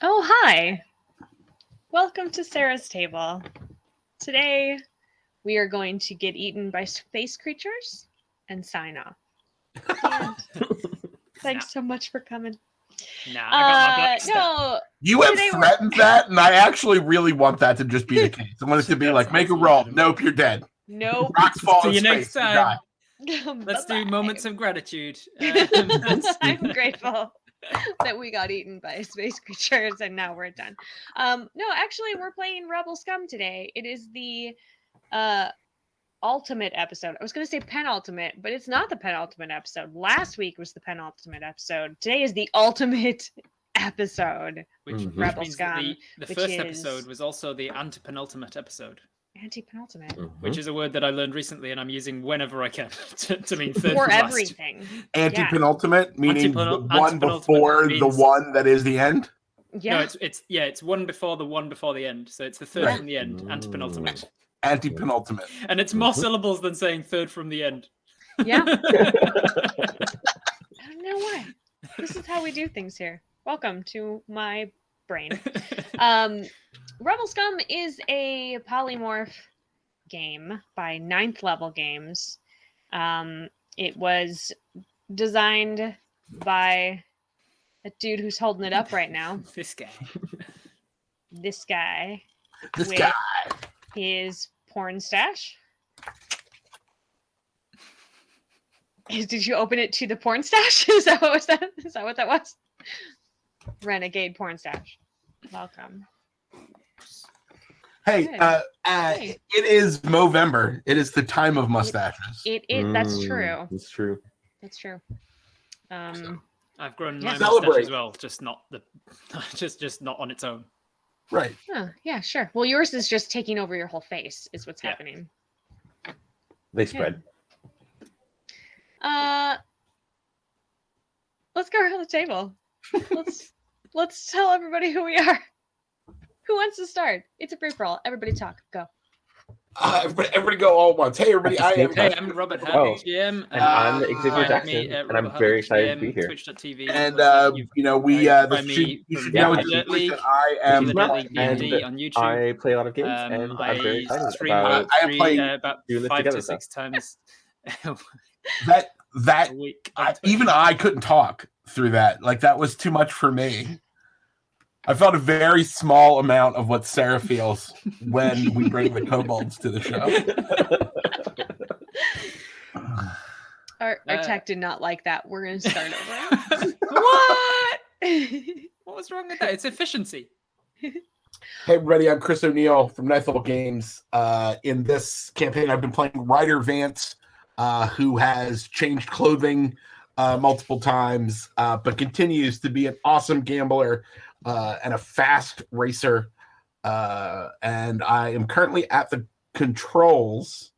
Oh, hi. Welcome to Sarah's table. Today, we are going to get eaten by space creatures and sign off. Thanks so much for coming. Nah, I got my black stuff. No, You have today threatened that, and I actually really want that to just be the case. I want it to be like, make a roll. Nope, you're dead. nope. Rocks fall See in you space. next time. Let's do Bye-bye. moments of gratitude. I'm grateful that we got eaten by space creatures and now we're done. No, actually, we're playing Rebel Scum today. It is the ultimate episode. I was going to say penultimate, but it's not the penultimate episode. Last week was the penultimate episode. Today is the ultimate episode. Which Rebel means Scum, the which first is- episode was also the antepenultimate episode. Anti-penultimate. Which is a word that I learned recently and I'm using whenever I can to mean third For from last. everything. Anti-penultimate, meaning the one Antepenultimate before the means- one that is the end? Yeah. No, it's one before the end. So it's the third Right. from the end, antepenultimate. Anti-penultimate. And it's more syllables than saying third from the end. Yeah. I don't know why. This is how we do things here. Welcome to my brain. Rebel Scum is a polymorph game by 9th Level Games. It was designed by a dude who's holding it up right now. This guy. This guy. This with guy. his porn stash. Did you open it to the porn stash? Is that what was that? Is that what that was? Renegade porn stash. Welcome. Hey, Good. Hey. it is Movember. It is the time of mustaches. That's true. That's true. That's true. I've grown Yeah. my mustache Celebrate. as well, just not just not on its own. Right. Oh, yeah, sure. Well, yours is just taking over your whole face, is what's Yeah. happening. They spread. Let's go around the table. Let's tell everybody who we are. Who wants to start? It's a free for all. Everybody talk. Go. Everybody go all at once. Hey, everybody. I am. Hey, I'm Robert Oh, Hartley, GM. And I'm Xavier find Jackson, me at and Robert I'm Hartley, very excited to GM, be here. Twitch.tv. And You we find this me should, you from should Yeah, know Rocket it's League. that I am. Rocket Matt, League D&D and on YouTube. I play a lot of games, and I'm very I excited stream about I am playing- about doing this 5 together, to 6 times that a week. on Twitch. even I couldn't talk through that. Like that was too much for me. I felt a very small amount of what Sarah feels when we bring the kobolds to the show. Our tech did not like that. We're going to start over. What? What was wrong with that? It's efficiency. Hey everybody, I'm Chris O'Neill from Ninth Level Games. In this campaign, I've been playing Ryder Vance, who has changed clothing multiple times, but continues to be an awesome gambler and a fast racer. And I am currently at the controls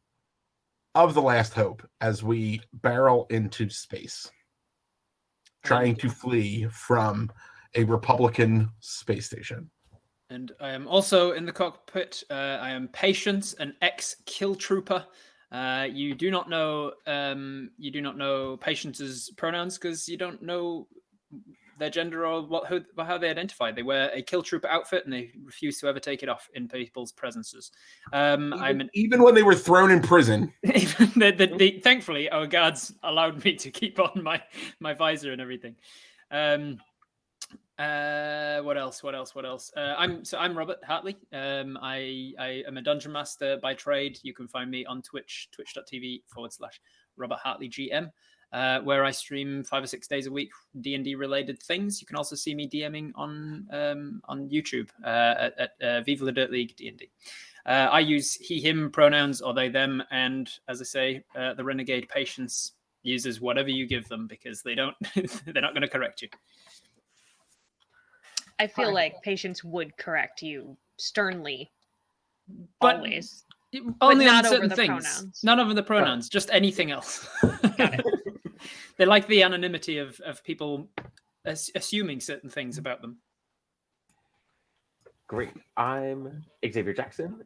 of The Last Hope as we barrel into space, trying to flee from a Republican space station. And I am also in the cockpit. I am Patience, an ex-kill trooper. You do not know Patience's pronouns because you don't know their gender or how they identify. They wear a kill trooper outfit and they refuse to ever take it off in people's presences. Even when they were thrown in prison. Thankfully, our guards allowed me to keep on my visor and everything. What else? I'm Robert Hartley. I am a dungeon master by trade. You can find me on Twitch, twitch.tv/Robert Hartley GM, where I stream 5 or 6 days a week D&D related things. You can also see me DMing on YouTube at Viva la Dirt League D&D. I use he, him pronouns or they, them, and as I say, the Renegade Patience uses whatever you give them because they're not going to correct you. I feel like Patience would correct you sternly, But always. Only not on over certain the things. pronouns. Not over the pronouns, just anything else. Got it. They like the anonymity of people assuming certain things about them. Great. I'm Xavier Jackson.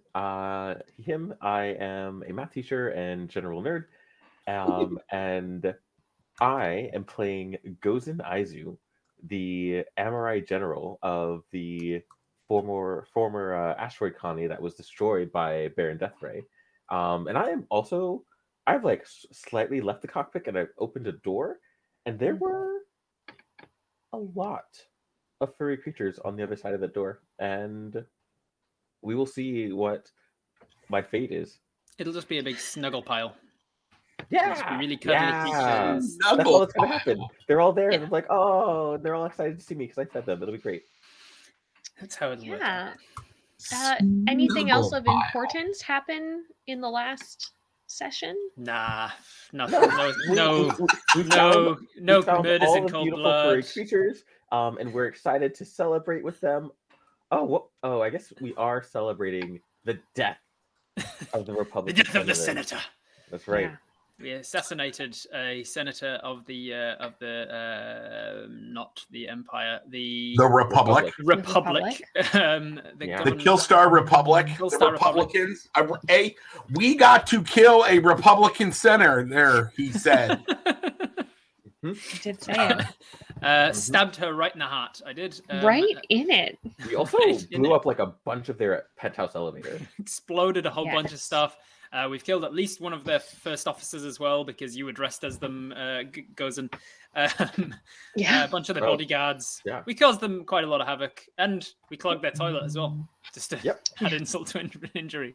Him. I am a math teacher and general nerd. And I am playing Gozen Aizu, the Amorai general of the former asteroid colony that was destroyed by Baron Deathray. And I've like slightly left the cockpit and I've opened a door, and there were a lot of furry creatures on the other side of the door, and we will see what my fate is. It'll just be a big snuggle pile. Yeah, Just be really cuddly creatures. That's all that's gonna happen. They're all there, and it's like, oh, they're all excited to see me because I fed them. It'll be great. That's how it'll work. Yeah. Anything else of importance happen in the last session? Nah, nothing. No murders in cold blood. Creatures, and we're excited to celebrate with them. Oh, I guess we are celebrating the death of the Republic. The death of the senator. That's right. Yeah. We assassinated a senator of the not the Empire, the Republic. Republic. The Killstar Republic. The Republicans. We got to kill a Republican senator there, he said. I did say it. Stabbed her right in the heart. I did. Right in it. We also blew up like a bunch of their penthouse elevators. Exploded a whole bunch of stuff. We've killed at least one of their first officers as well, because you were dressed as them, Gozen. A bunch of their bodyguards. Yeah. We caused them quite a lot of havoc, and we clogged their toilet as well, just to add insult to injury.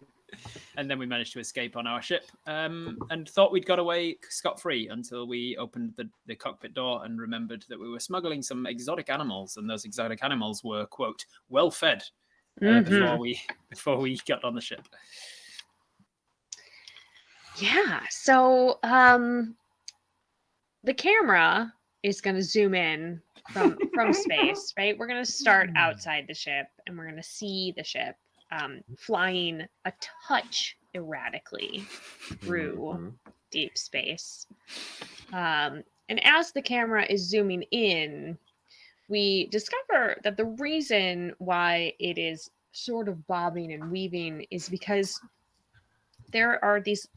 And then we managed to escape on our ship, and thought we'd got away scot-free until we opened the cockpit door and remembered that we were smuggling some exotic animals, and those exotic animals were, quote, well fed before we got on the ship. Yeah, so the camera is going to zoom in from space, right? We're going to start outside the ship, and we're going to see the ship flying a touch erratically through deep space. And as the camera is zooming in, we discover that the reason why it is sort of bobbing and weaving is because there are these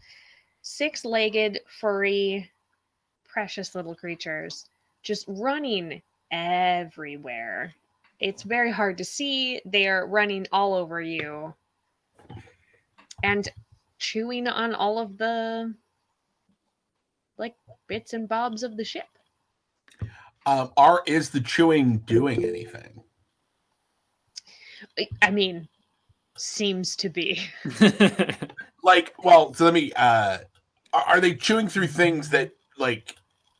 6-legged, furry, precious little creatures just running everywhere. It's very hard to see. They're running all over you and chewing on all of the bits and bobs of the ship. Is the chewing doing anything? I mean, seems to be. So let me. Are they chewing through things that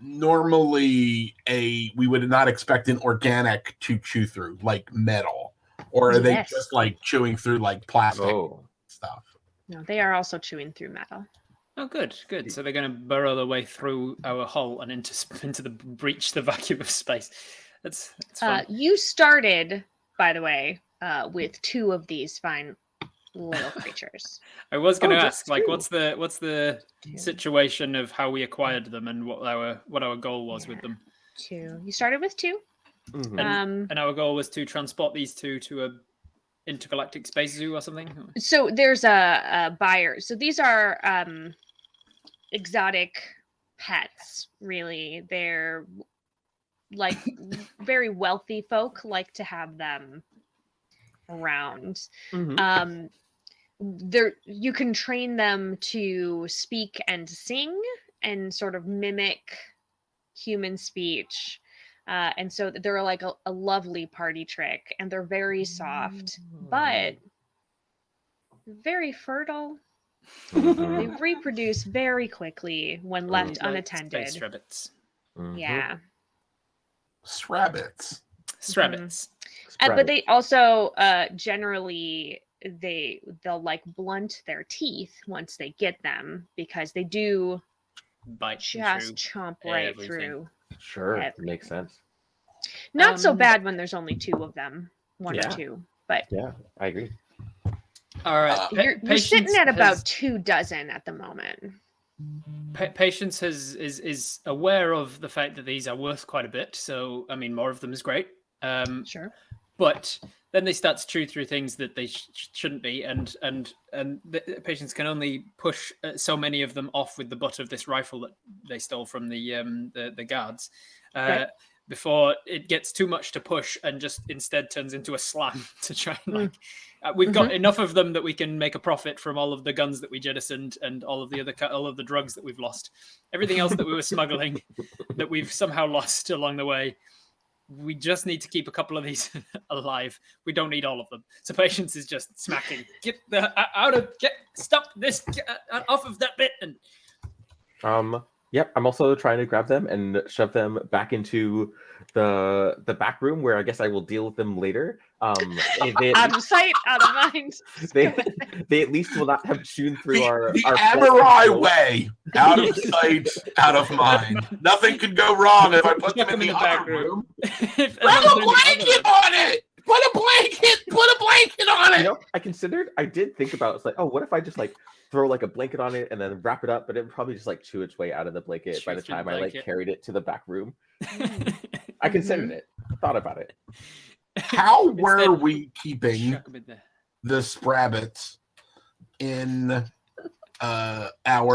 normally we would not expect an organic to chew through, like metal, or are they just chewing through plastic stuff? No, they are also chewing through metal. Oh, good. So they're going to burrow their way through our hull and into the vacuum of space. That's fun. You started, by the way, with 2 of these fine little creatures. I was going to ask, what's the situation of how we acquired them and what our goal was with them? 2. You started with 2. Mm-hmm. And our goal was to transport these 2 to a intergalactic space zoo or something. So there's a buyer. So these are exotic pets. Really, they're very wealthy folk like to have them around. Mm-hmm. You can train them to speak and sing and sort of mimic human speech, and so they're like a lovely party trick, and they're very soft but very fertile. They reproduce very quickly when left unattended. Space rabbits. Yeah. Strabbits. But they also generally they'll blunt their teeth once they get them, because they do bite, just chomp right through. Sure, makes sense. Not so bad when there's only 2 of them, 1 or 2, but yeah, I agree. All right, you're sitting at about 2 dozen at the moment. Patience is aware of the fact that these are worth quite a bit, so I mean, more of them is great. Sure. But then they start to chew through things that they shouldn't be, and the Patience can only push so many of them off with the butt of this rifle that they stole from the guards. Right. before it gets too much to push and just instead turns into a slam to try and we've got enough of them that we can make a profit from all of the guns that we jettisoned and all of the drugs that we've lost. Everything else that we were smuggling that we've somehow lost along the way. We just need to keep a couple of these alive. We don't need all of them. So Patience is just smacking. Stop this, off of that bit. And Yep, I'm also trying to grab them and shove them back into the back room where I guess I will deal with them later. Out of sight, out of mind. They at least will not have chewed through our Amarai way. Out of sight, out of mind. Nothing could go wrong if I put them in the back room. Put a blanket on it. Put a blanket on it. You know, I did think about it's like, oh, what if I just like throw like a blanket on it and then wrap it up, but it would probably just like chew its way out of the blanket by the time I like carried it to the back room. I considered it, thought about it. How were we keeping the Sprabbits in our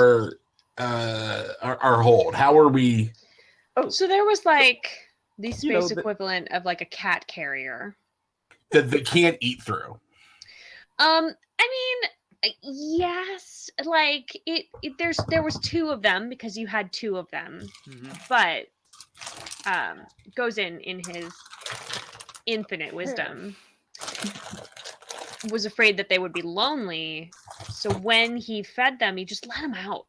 hold? How are we? Oh, so there was like the space equivalent of like a cat carrier that they can't eat through. I mean, yes, like there was two of them because you had two of them, but goes in his infinite wisdom was afraid that they would be lonely, so when he fed them, he just let them out.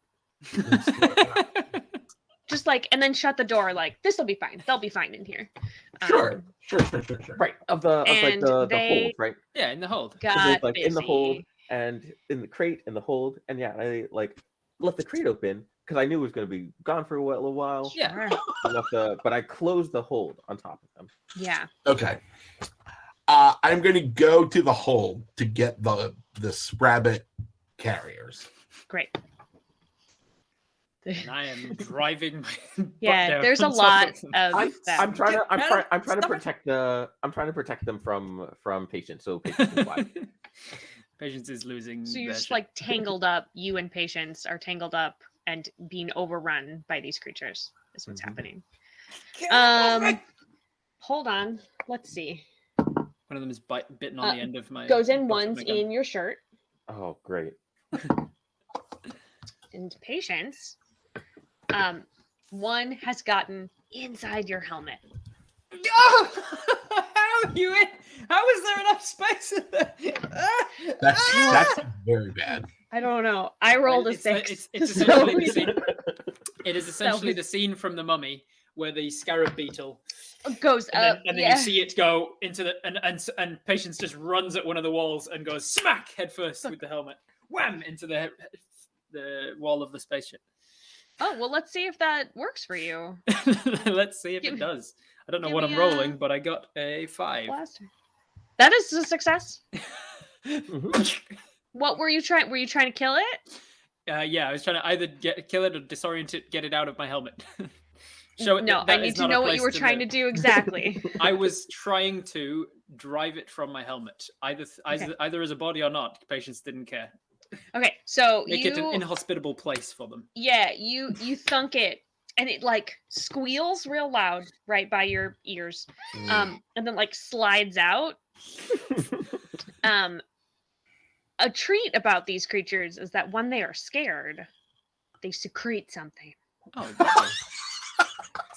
Just like, and then shut the door, like, this will be fine. They'll be fine in here. Sure. Right. Of the hold, right? Yeah, in the hold. Got like busy. In the hold and in the crate in the hold, and yeah, I like left the crate open because I knew it was going to be gone for a little while. Yeah. But I closed the hold on top of them. Yeah. Okay. I'm going to go to the hold to get the Sprabbit carriers. Great. And I am driving my there's a lot of I'm trying to protect them from Patience, so Patience can fly. Patience is losing. So you're just like tangled up. You and Patience are tangled up and being overrun by these creatures. Is what's happening. Hold on. Let's see. One of them is bitten on the end of my. Goes in one's in your shirt. Oh, great. And Patience. One has gotten inside your helmet. How is there enough space in there? That's very bad. I don't know. I rolled a 6. It's essentially the scene. It is essentially the scene from The Mummy where the scarab beetle goes up, and then you see it go into the and Patience just runs at one of the walls and goes smack head first with the helmet, wham into the wall of the spaceship. Oh, well, let's see if that works for you. Let's see if it does. I don't know what I'm rolling, but I got a 5. Blaster. That is a success. What were you trying? Were you trying to kill it? Yeah, I was trying to either kill it or disorient it, get it out of my helmet. Show it. No, I need to know what you were trying to do exactly. I was trying to drive it from my helmet, either as a body or not. Patience didn't care. Okay, so make it an inhospitable place for them. Yeah, you thunk it, and it like squeals real loud right by your ears, and then like slides out. A treat about these creatures is that when they are scared, they secrete something. Oh, okay.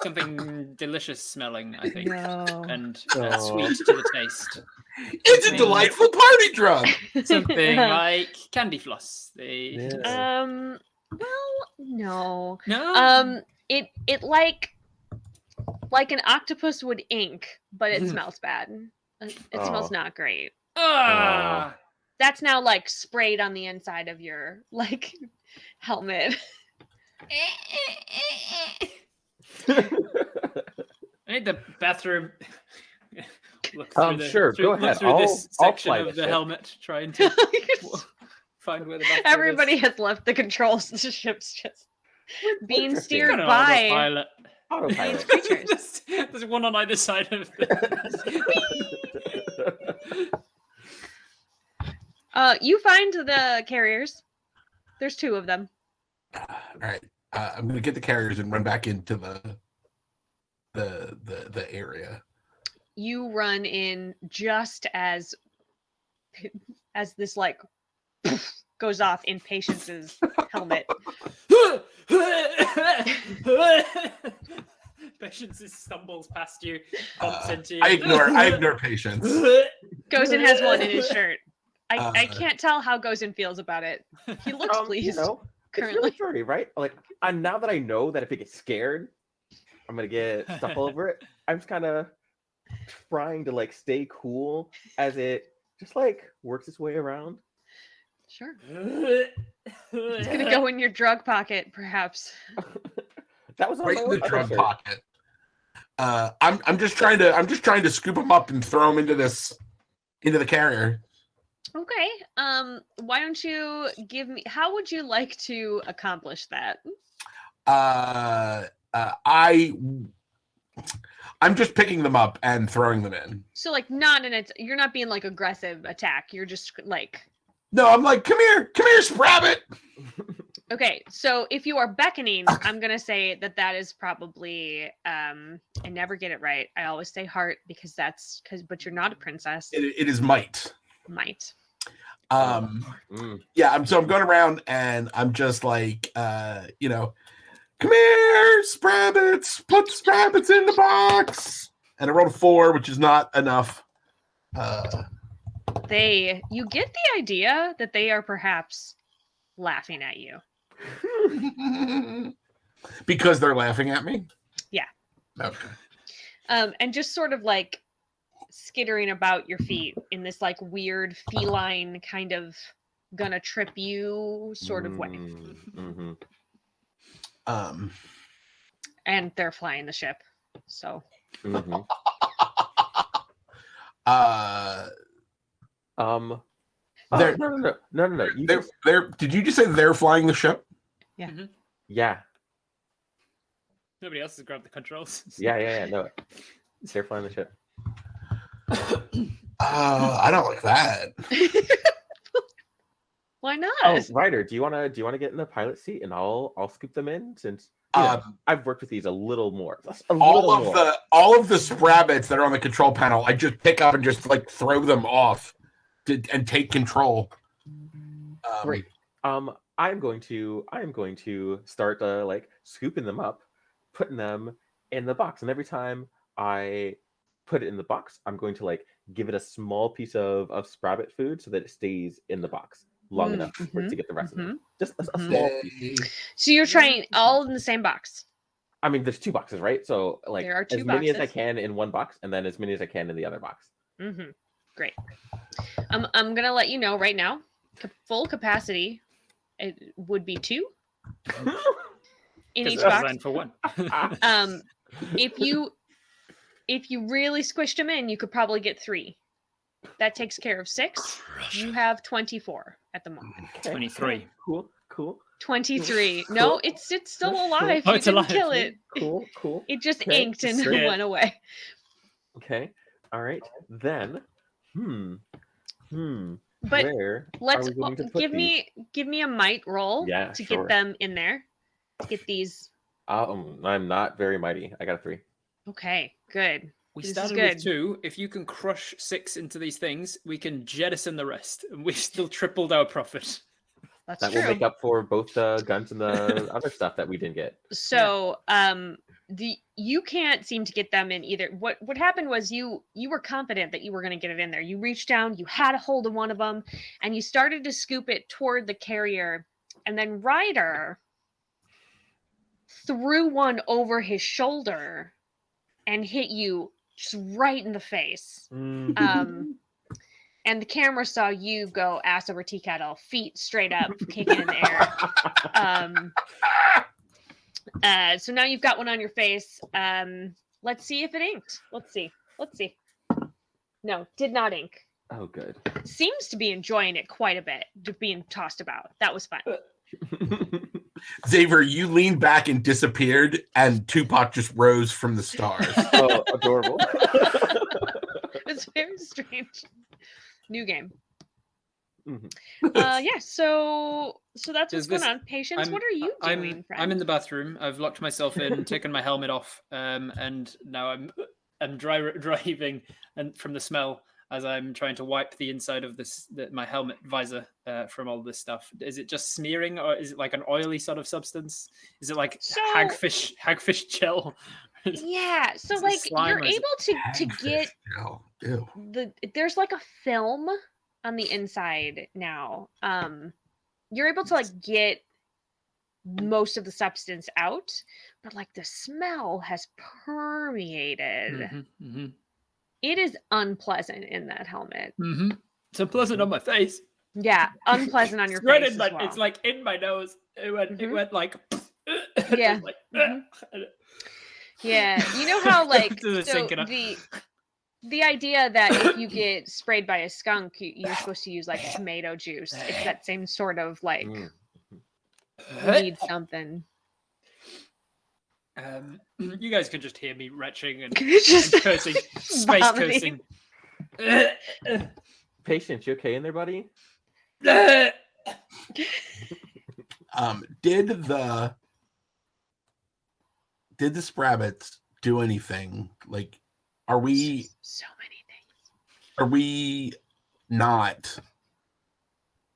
Something delicious smelling, I think, and sweet to the taste. It's a delightful party drug. Something like candy floss. Well, no. No. It like an octopus would ink, but it smells bad. It smells not great. That's now like sprayed on the inside of your like helmet. I need the bathroom. Look through go ahead. Through this section of the helmet, trying to find where the bathroom Everybody is. has left the controls. The ship's just being steered Autopilot. Autopilot. these creatures. There's one on either side of You find the carriers. There's 2 of them. All right. I'm going to get the carriers and run back into the area. You run in just as this like goes off in Patience's helmet. Patience stumbles past you, bumps into you. I ignore Patience. Gozen has one in his shirt. I can't tell how Gozen feels about it. He looks pleased. Currently, it's really furry, right? Like, now that I know that if it gets scared, I'm gonna get stuff all over it. I'm just kind of trying to like stay cool as it just like works its way around. Sure. It's gonna go in your drug pocket, perhaps. That was right in the drug pocket. I'm just trying to scoop them up and throw them into the carrier. Okay. Why don't you give me? How would you like to accomplish that? I'm just picking them up and throwing them in. So like you're not being like aggressive attack. You're just like. No, I'm like, come here, Sprabbit. Okay, so if you are beckoning, I'm gonna say that is probably I never get it right. I always say heart but you're not a princess. It is might. Might. Yeah, I'm going around and I'm just like come here, Sprabbits, put Sprabbits in the box. And I rolled a 4, which is not enough. You get the idea that they are perhaps laughing at you. Because they're laughing at me? Yeah. Okay. And just sort of like skittering about your feet in this like weird feline kind of gonna trip you sort of way. Mm-hmm. And they're flying the ship. So mm-hmm. No. Did you just say they're flying the ship? Yeah. Mm-hmm. Yeah. Nobody else has grabbed the controls. Yeah. No, they're flying the ship. I don't like that. Why not? Oh, Ryder, do you wanna get in the pilot seat and I'll scoop them in since I've worked with these a little more. All of the Sprabbits that are on the control panel, I just pick up and just like throw them off and take control. Great. I am going to start like scooping them up, putting them in the box, and every time I put it in the box, I'm going to like give it a small piece of Sprabbit food so that it stays in the box long enough for it to get the rest of them. Just a small piece. So you're trying all in the same box. I mean, there's 2 boxes, right? So like there are 2 as many boxes. as I can in one box, and then as many as I can in the other box. Mm-hmm. Great. I'm gonna let you know right now. Full capacity, it would be 2 in each box. For 1. If you really squished them in, you could probably get 3. That takes care of 6. You have 24 at the moment. 23. Cool. 23. No, it's still alive. Oh, You it's didn't alive. kill it. Cool. It just Okay. inked and Yeah. went away. Okay. All right. Then. But where let's are we going to put give me a might roll Yeah, to sure. get them in there. Get these. I'm not very mighty. I got a 3. Okay, good. We This is started good. with 2. If you can crush 6 into these things, we can jettison the rest, and we've still tripled our profit. That's That true. will make up for both the guns and the other stuff that we didn't get. So, you can't seem to get them in either. What happened was you were confident that you were going to get it in there. You reached down, you had a hold of one of them, and you started to scoop it toward the carrier, and then Ryder threw one over his shoulder and hit you just right in the face. And the camera saw you go ass over tea kettle, feet straight up, kicking in the air. So now you've got one on your face. Let's see if it inked. Let's see. No, did not ink. Oh, good. Seems to be enjoying it quite a bit, just being tossed about. That was fun. Xavier, you leaned back and disappeared, and Tupac just rose from the stars. Oh, adorable. It's very strange. New game. Yeah. So that's Does what's going this- on. Patience, what are you doing, friend? I'm in the bathroom. I've locked myself in, taken my helmet off, and now I'm dry heaving and from the smell as I'm trying to wipe the inside of my helmet visor from all this stuff. Is it just smearing, or is it like an oily sort of substance? Is it like hagfish gel? Yeah. So Is it like slime you're or is it able to get Ew. there's like a film on the inside now. You're able to like get most of the substance out, but like the smell has permeated. It is unpleasant in that helmet. It's unpleasant on my face. Yeah, unpleasant on your It's right face in my, as well. It's like in my nose. It went like. Yeah. Like, Yeah, you know how like To the so sink and the idea that if you get sprayed by a skunk, you're supposed to use like tomato juice. It's that same sort of like you need something. You guys can just hear me retching and Just cursing, space vomiting. cursing. Patience, you okay in there, buddy? Did the Sprabbits do anything? Like, are we So many things. are we not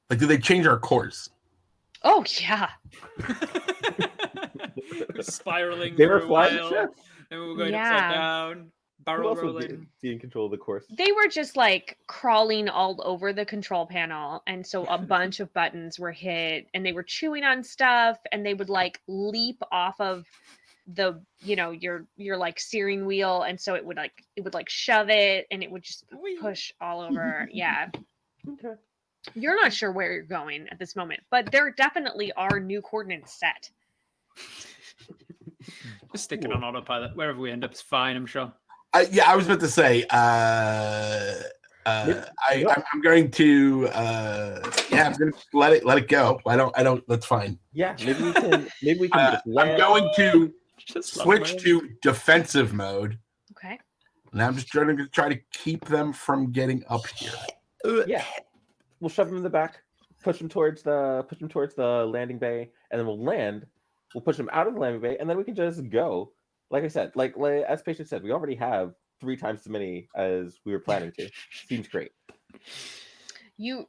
like? Did they change our course? Oh yeah. We're spiraling. They were for a flying while, ships. and we were going Yeah. upside down, Who barrel else would rolling. be in control of the course? They were just like crawling all over the control panel, and so a bunch of buttons were hit, and they were chewing on stuff, and they would like leap off of the your like steering wheel, and so it would like shove it, and it would just push all over. Yeah. Okay. You're not sure where you're going at this moment, but there definitely are new coordinates set. Just stick it on autopilot. Wherever we end up is fine, I'm sure. Yeah, I was about to say. I'm going to. I'm going to let it go. I don't. That's fine. Yeah, maybe we can just I'm land. going to Just switch to defensive mode. Okay. And I'm just trying to try to keep them from getting up here. Yeah, we'll shove them in the back, push them towards the landing bay, and then we'll land. We'll push them out of the landing bay, and then we can just go. Like I said, like as Patience said, we already have 3 times as many as we were planning to. Seems great. You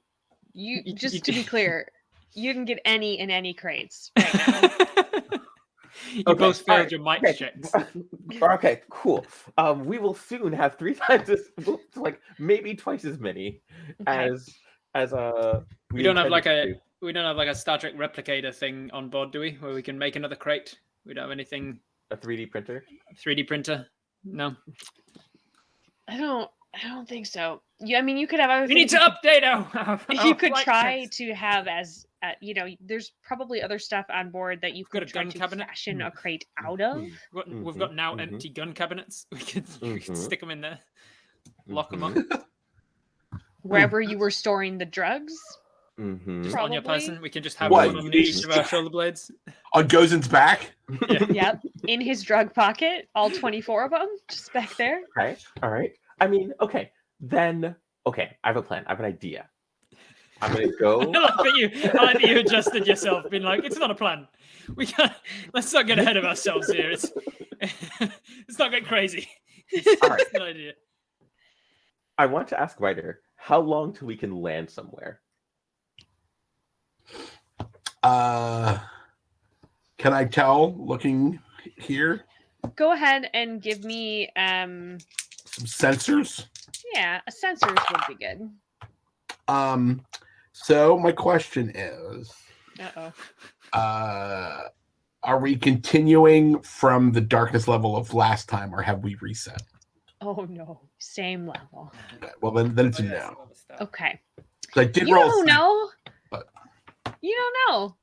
just to be clear, you didn't get any in any crates right now. You Okay, both failed alright, your mic okay. checks. Okay, cool. We will soon have 3 times as, like maybe twice as many Okay. as We don't have like intended to. we don't have like a Star Trek replicator thing on board, do we? Where we can make another crate? We don't have anything. A 3D printer. 3D printer? No. I don't think so. I mean, you could have other We need things. to update our You could flight try checks. to have as there's probably other stuff on board that you Got could a try gun to cabinet? fashion a crate out of. We've got now empty gun cabinets. We could stick them in there, lock them up. Wherever you were storing the drugs. Just on your Probably. person, we can just have What, one on you each need- of our shoulder blades. On Gozen's back. Yep, in his drug pocket, all 24 of them, just back there. Okay. All right. I mean, okay. Then, okay. I have a plan. I have an idea. I'm gonna go. I like that you adjusted yourself, being like, it's not a plan. We can't. Let's not get ahead of ourselves here. It's not get crazy. All right. It's an idea. I want to ask Ryder how long till we can land somewhere. Can I tell looking here? Go ahead and give me Some sensors. a sensors would be good. So my question is, are we continuing from the darkness level of last time, or have we reset? Oh no, same level. Okay, well, then it's a yes, no. other stuff. Okay. So I did You roll. don't know. but- You don't know.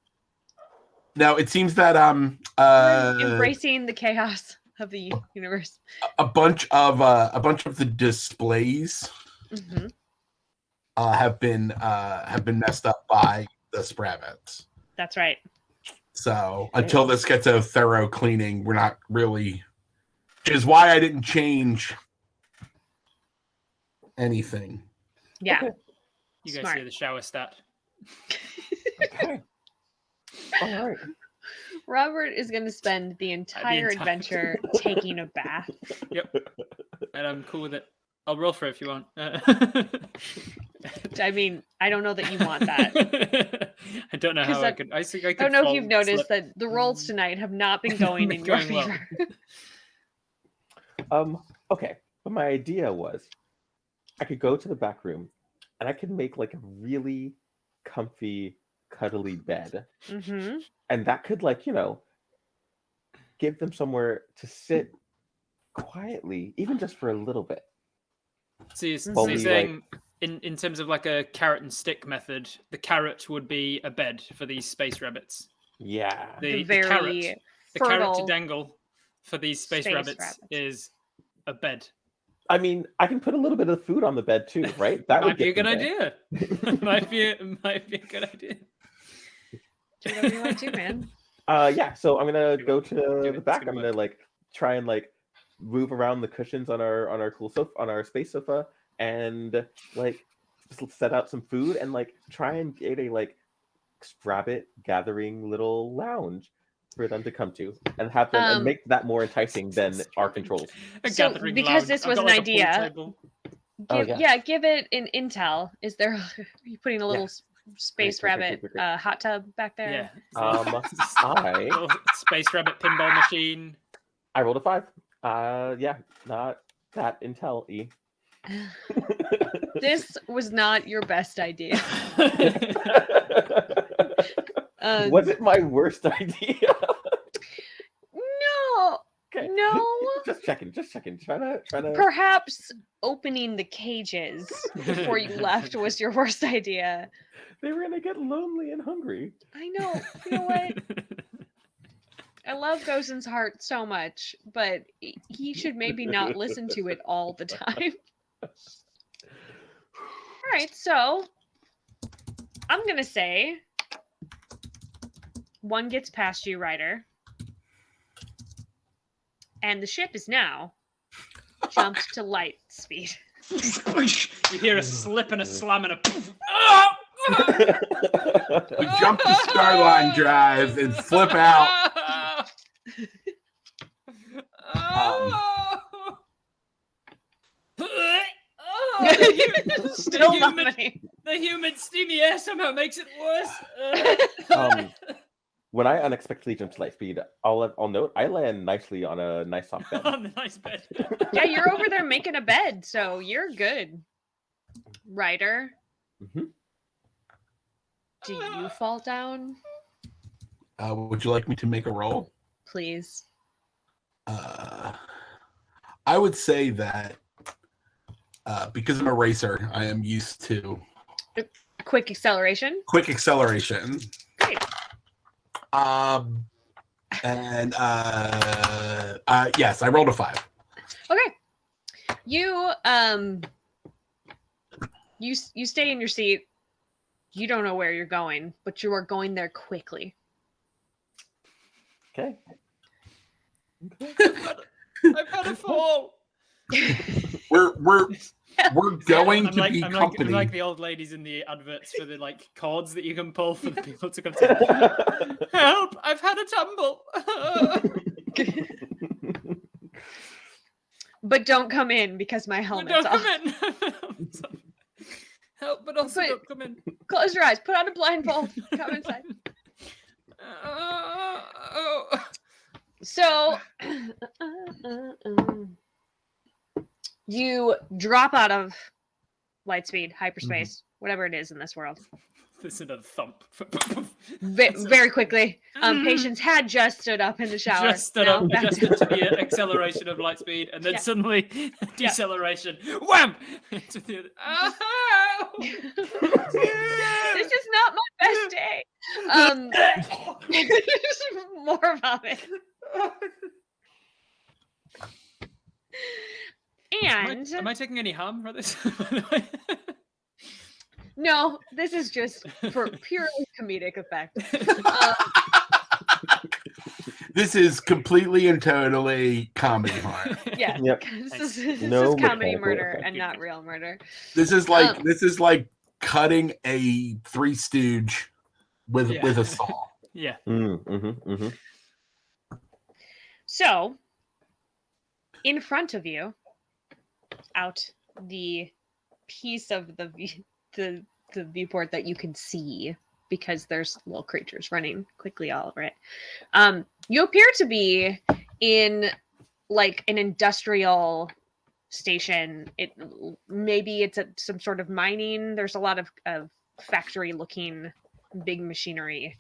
No, it seems that I'm embracing the chaos of the universe. a bunch of the displays Mhm. have been messed up by the Sprabbits. That's right. So until this gets a thorough cleaning, we're not really. Which is why I didn't change anything. Yeah. Okay. You guys Smart. hear the shower stat. Okay. All right. Robert is going to spend the entire adventure taking a bath. Yep. And I'm cool with it. I'll roll for it if you want. I mean, I don't know that you want that. I don't know how I could. I think I could. I don't know if you've slip. noticed that the rolls tonight have not been going in your Going well. favor. Okay. But my idea was I could go to the back room and I could make like a really comfy, cuddly bed. Mm-hmm. And that could, like, give them somewhere to sit quietly, even just for a little bit. So you're While we, saying, in terms of like a carrot and stick method, the carrot would be a bed for these space rabbits. Yeah. The carrot, very the carrot to fertile dangle for these space rabbits rabbits. is a bed. I mean, I can put a little bit of food on the bed too, right? That Might be a get good them there. idea. might be a good idea. Do whatever you want to, man. Yeah. So I'm gonna Do go it. to Do the it. It's back. gonna I'm gonna work. try and move around the cushions on our cool sofa, on our space sofa, and just set out some food and try and get a rabbit gathering little lounge for them to come to and have them and make that more enticing than our controls. A So, gathering because lounge. this I've was got, an like, a pool idea, table. Give it an intel. Is there? Are you putting a little space Great. rabbit hot tub back there? Yeah. Little space rabbit pinball machine. I rolled a 5. Yeah, not that intel E. This was not your best idea. Was it my worst idea? No. Okay. No. Just checking. Trying to. Perhaps opening the cages before you left was your worst idea. They were gonna get lonely and hungry. I know. You know what? I love Gozen's heart so much, but he should maybe not listen to it all the time. All right, so I'm going to say one gets past you, Ryder. And the ship is now jumped to light speed. You hear a slip and a slam and a poof. We jump the Starline Drive and flip out. Still vomiting. The humid steamy air somehow makes it worse. When I unexpectedly jump to light speed, I'll note I land nicely on a nice soft bed. On the nice bed. Yeah, you're over there making a bed, so you're good. Ryder, Mm-hmm. do you fall down? Would you like me to make a roll? Please. I would say that because I'm a racer, I am used to Quick acceleration. quick acceleration. Great. Yes, I rolled a 5. Okay. You you stay in your seat. You don't know where you're going, but you are going there quickly. Okay. I've had a fall. We're going to be I'm company. like the old ladies in the adverts for the cords that you can pull for the people to come to. Help! I've had a tumble. But don't come in because my helmet's Don't off. come in. Help, but also Wait. don't come in. Close your eyes. Put on a blindfold. Come inside. So you drop out of light speed, hyperspace, whatever it is in this world, This is a thump. very quickly. Patience had just stood up in the shower. Just stood Now up, back adjusted to the acceleration of light speed, and then Yeah. suddenly deceleration. Wham! To the other. Ow! This is not my best day. More about it. And Am I taking any harm for this? By the way? no, this is just for purely comedic effect. This is completely and totally comedy horror. Yeah, Yep. this is No comedy mechanical murder effect. and not real murder. This is like cutting a Three Stooge with a saw. Yeah. So, in front of you, out the piece of the viewport that you can see, because there's little creatures running quickly all over it. You appear to be in like an industrial station. Maybe it's some sort of mining. There's a lot of factory looking big machinery.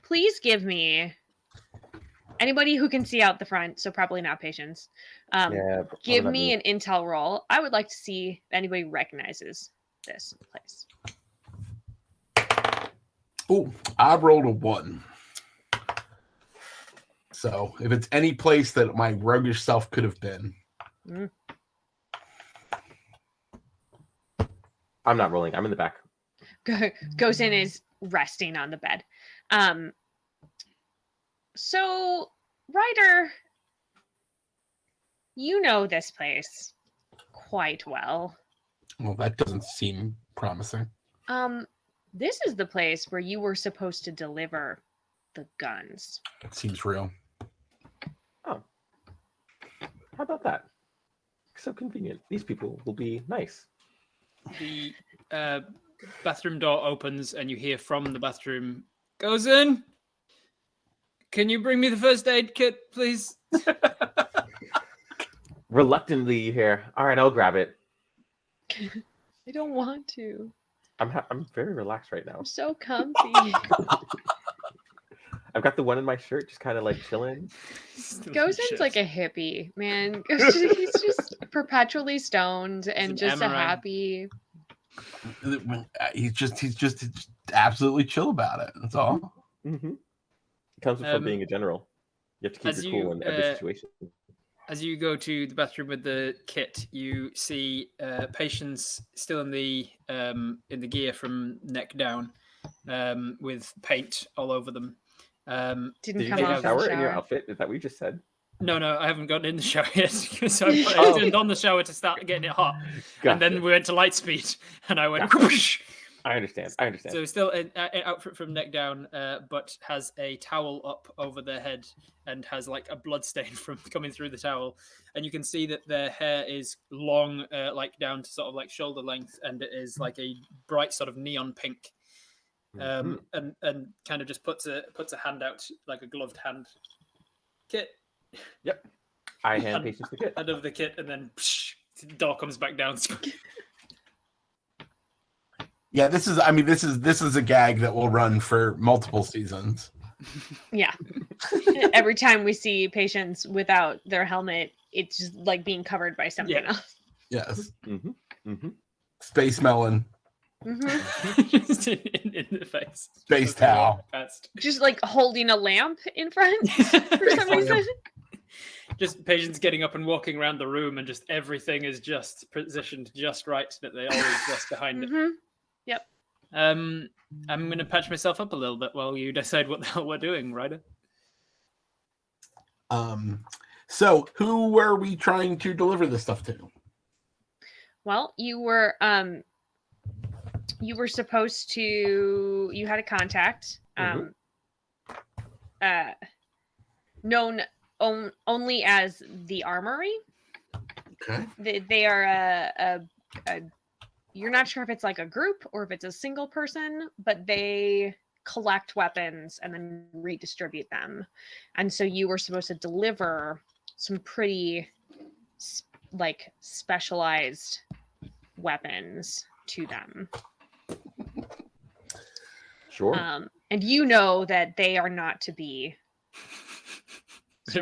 Please give me, anybody who can see out the front, so probably not patients, give me an intel roll. I would like to see if anybody recognizes this place. Oh, I rolled a 1. So if it's any place that my roguish self could have been. I'm not rolling. I'm in the back. Goes in, is resting on the bed. So, Ryder, you know this place quite well. Well, that doesn't seem promising. This is the place where you were supposed to deliver the guns. It seems real. Oh. How about that? So convenient. These people will be nice. The bathroom door opens and you hear from the bathroom, "Goes in. Can you bring me the first aid kit, please?" Reluctantly, you hear, "All right, I'll grab it." I don't want to. I'm very relaxed right now. I'm so comfy. I've got the one in my shirt, just kind of like chilling. Gozen's like a hippie, man. He's just perpetually stoned and just a happy. He's just absolutely chill about it. That's all. It comes from being a general. You have to keep your cool in every situation. As you go to the bathroom with the kit, you see patients still in the gear from neck down, with paint all over them. Did you take a shower in your outfit? Is that what you just said? No, I haven't gotten in the shower yet. So I turned on the shower to start getting it hot. Gotcha. And then we went to light speed, and I went... Gotcha. I understand. So still an outfit from neck down, but has a towel up over their head and has like a blood stain from coming through the towel. And you can see that their hair is long, like down to sort of like shoulder length, and it is like a bright sort of neon pink. And kind of just puts a hand out, like a gloved hand. Kit. Yep. I hand patients the kit. Out of the kit, and then the door comes back down. Yeah, this is a gag that will run for multiple seasons. Yeah. Every time we see patients without their helmet, it's just like being covered by something else. Yes. Space melon. Just in the face. Space towel. Just like holding a lamp in front for some reason. Just patients getting up and walking around the room, and just everything is just positioned just right that they always just behind it. Yep. I'm going to patch myself up a little bit while you decide what the hell we're doing, Ryder. So who were we trying to deliver this stuff to? Well, you were supposed to. You had a contact, known only as the Armory. Okay. They are a you're not sure if it's like a group or if it's a single person, but they collect weapons and then redistribute them. And so you were supposed to deliver some pretty like specialized weapons to them. Sure. And you know that they are not to be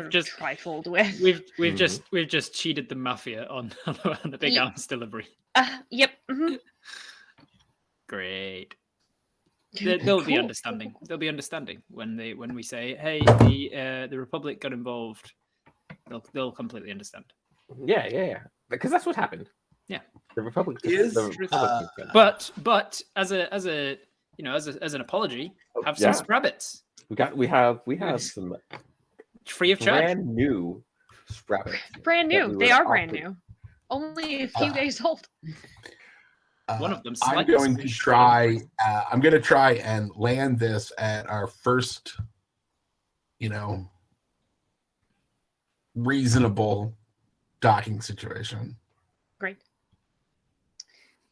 just trifled with. We've just cheated the mafia on the big arms delivery. Yep. Great. They'll be understanding. They'll be understanding when we say, "Hey, the Republic got involved." They'll completely understand. Yeah. Because that's what happened. Yeah. The Republic is. But as an apology, have some Sprabbits. We have some free of charge. brand new Sprabbits. Brand new. They are brand new. only a few days old. One of them. I'm going to try. I'm going to try and land this at our first, reasonable docking situation. Great.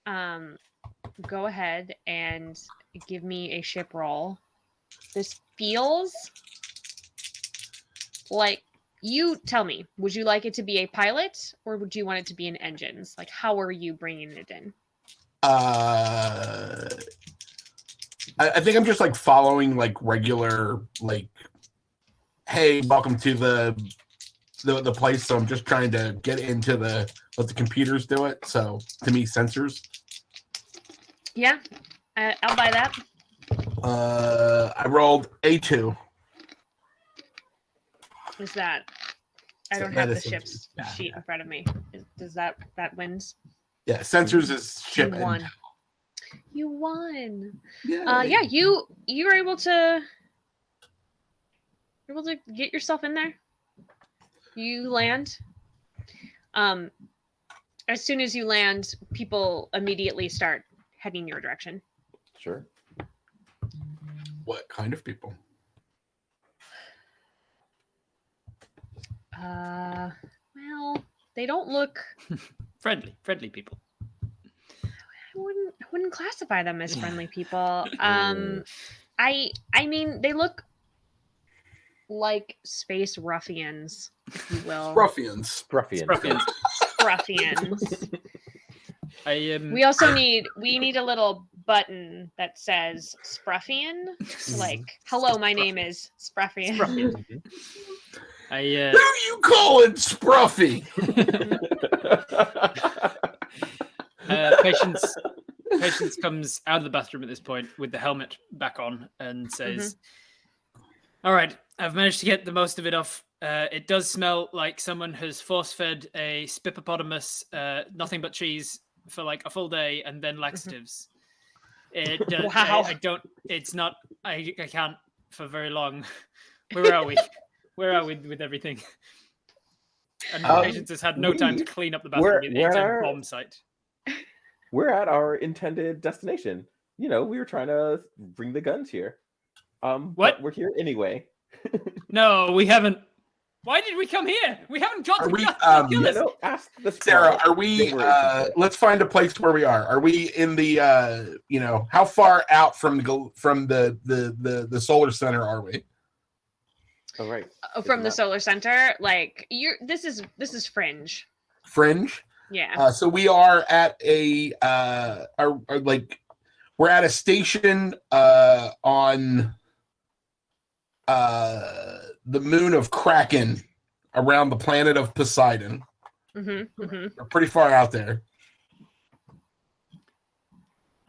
Go ahead and give me a ship roll. This feels like, you tell me, would you like it to be a pilot or would you want it to be an engines? Like, how are you bringing it in? I think I'm just like following like regular, like, hey, welcome to the place. So I'm just trying to get into let the computers do it. So to me, sensors. Yeah, I'll buy that. I rolled A2. Is that? I don't have the ship's sheet in front of me. Does that wins? Yeah, sensors is ship. You won. You won. Yeah. Yeah. You were able to get yourself in there. You land. As soon as you land, people immediately start heading your direction. Sure. What kind of people? Well, they don't look friendly people. I wouldn't classify them as friendly people. I mean, they look like space ruffians, if you will. Ruffians. We also need a little button that says Spruffian. Like, hello, my name is Spruffian. Who you calling Spruffy? Patience comes out of the bathroom at this point with the helmet back on and says, all right, I've managed to get the most of it off. It does smell like someone has force-fed a spippopotamus, nothing but cheese, for like a full day and then laxatives. It does, wow. I can't for very long. Where are we? Where are we with everything? And Patience has had no time to clean up the bathroom. It's a bomb site. We're at our intended destination. We were trying to bring the guns here. What? But we're here anyway. No, we haven't. Why did we come here? We haven't got the guns. Ask the Sarah, are we? Let's find a place where we are. Are we in the? How far out from the solar center are we? Oh, right. From the solar center, like This is Fringe. Fringe. Yeah. So we are at we're at a station on the moon of Kraken around the planet of Poseidon. We're pretty far out there.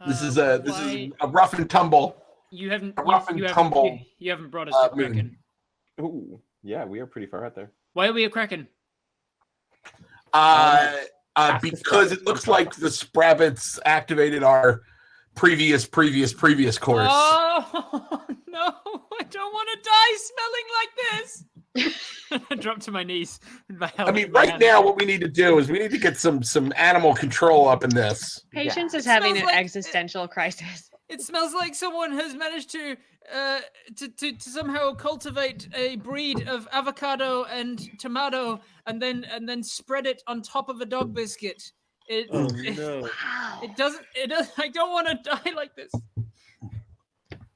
This is a rough and tumble. You haven't tumble. You haven't brought us to Kraken. Ooh, yeah, we are pretty far out there. Why are we at Kraken? Because it looks like the Sprabbits activated our previous course. Oh no! I don't want to die smelling like this. I drop to my knees. Right now, what we need to do is we need to get some animal control up in this. Patience is having an existential crisis. It smells like someone has managed to somehow cultivate a breed of avocado and tomato, and then spread it on top of a dog biscuit. Wow. It doesn't. I don't want to die like this.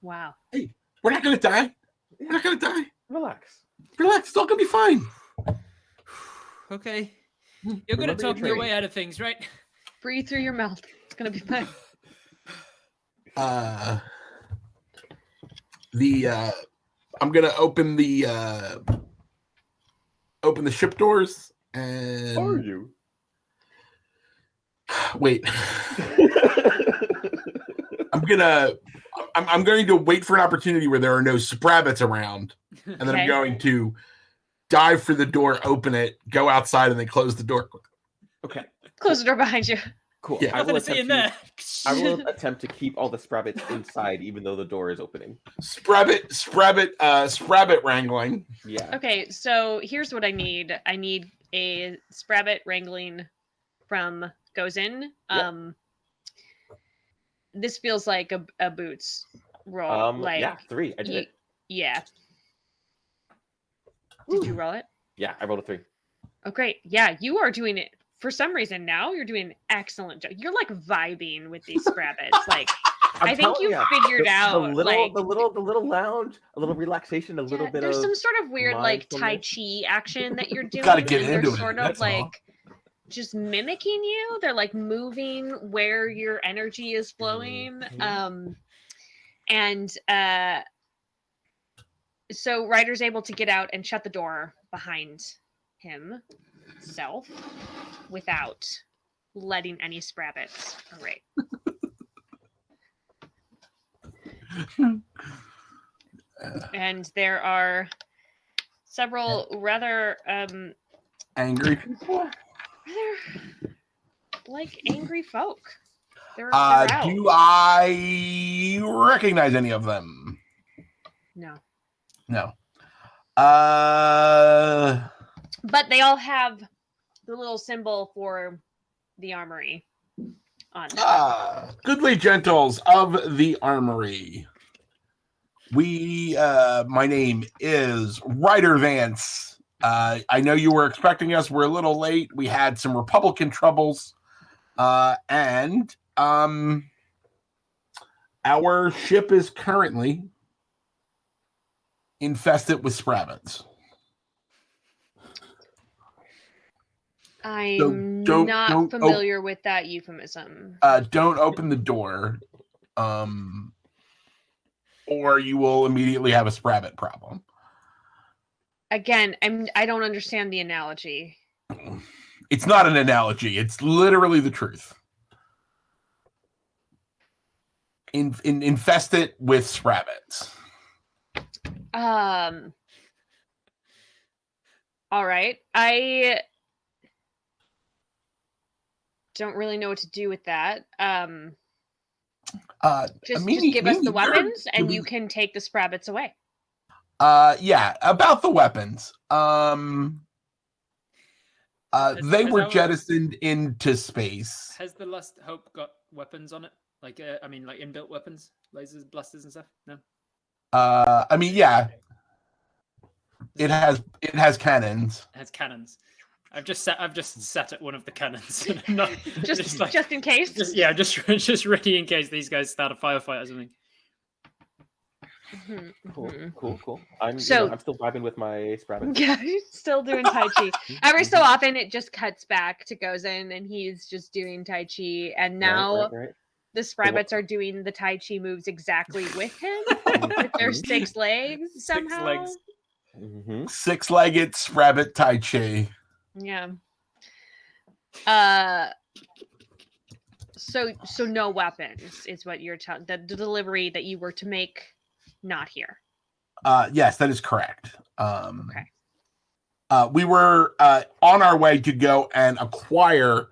Wow. Hey, we're not gonna die. We're not gonna die. Relax. It's all gonna be fine. Okay. You're gonna talk your way out of things, right? Breathe through your mouth. It's gonna be fine. I'm gonna open the ship doors and. Are you? Wait. I'm going to wait for an opportunity where there are no Sprabbits around, and then I'm going to dive for the door, open it, go outside, and then close the door. Okay. Close the door behind you. Cool. Yeah. I will attempt to keep all the Sprabbits inside, even though the door is opening. Sprabbit wrangling. Yeah. Okay, so here's what I need. I need a Sprabbit wrangling from Gozin. Yep. This feels like a boots roll. Yeah, 3. I did it. Yeah. Did you roll it? Yeah, I rolled a 3. Oh, great. Yeah, you are doing it. For some reason now, you're doing an excellent job. You're like vibing with these Scrabbits. Like, I think you figured out the little lounge, a little relaxation, a little bit there's of some sort of weird like Tai Chi action that you're doing. Gotta get and into they're it, sort of that's like all. just mimicking you. They're like moving where your energy is flowing. So Ryder's able to get out and shut the door behind himself without letting any Scrabbits away. And there are several rather Angry people? like angry folk. They're out. Do I recognize any of them? No. But they all have the little symbol for the armory on them. Goodly gentles of the armory. My name is Ryder Vance. I know you were expecting us. We're a little late. We had some Republican troubles. And our ship is currently infested with Scrabbits. I'm not familiar with that euphemism. Don't open the door, or you will immediately have a Scrabbit problem. Again, I don't understand the analogy. It's not an analogy. It's literally the truth. Infested with Scrabbits. All right. I don't really know what to do with that. Just give us the weapons and you can take the Scrabbits away. Yeah, about the weapons. They were jettisoned into space. Has the Last Hope got weapons on it? Like, like inbuilt weapons, lasers, blasters, and stuff? No. Yeah. It has cannons. It has cannons. I've just sat at one of the cannons. just in case. Just ready in case these guys start a firefight or something. Cool. I'm still vibing with my Scrabbit. Yeah, he's still doing Tai Chi. Every so often, it just cuts back to Gozin, and he's just doing Tai Chi. And now the Scrabbits are doing the Tai Chi moves exactly with him, with their 6 legs somehow. 6 legs. 6-legged Scrabbit Tai Chi. Yeah. So no weapons is what you're telling. The delivery that you were to make, not here. Yes, that is correct. Okay. We were on our way to go and acquire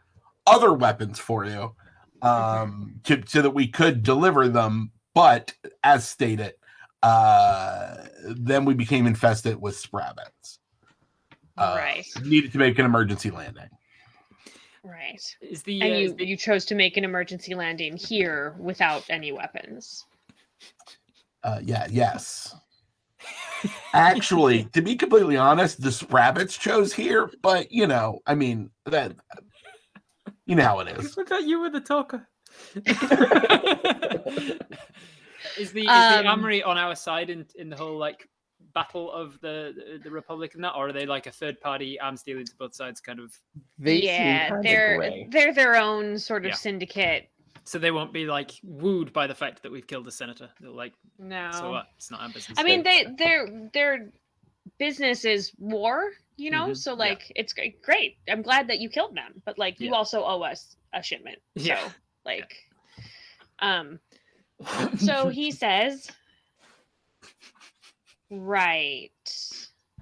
other weapons for you, so that we could deliver them. But as stated, then we became infested with Scrabbits. Right. Needed to make an emergency landing. Right. And you chose to make an emergency landing here without any weapons. Yes. Actually, to be completely honest, the Scrabbits chose here, but that you know how it is. I thought you were the talker. Is the armory on our side in the whole like battle of the Republic and that, or are they like a third party arms dealing to both sides kind of? They're their own sort of syndicate. So they won't be like wooed by the fact that we've killed a senator. They're like, no. So what? It's not our business. I mean, their business is war, So like, it's great. I'm glad that you killed them, but like, you also owe us a shipment. So like, so he says, right,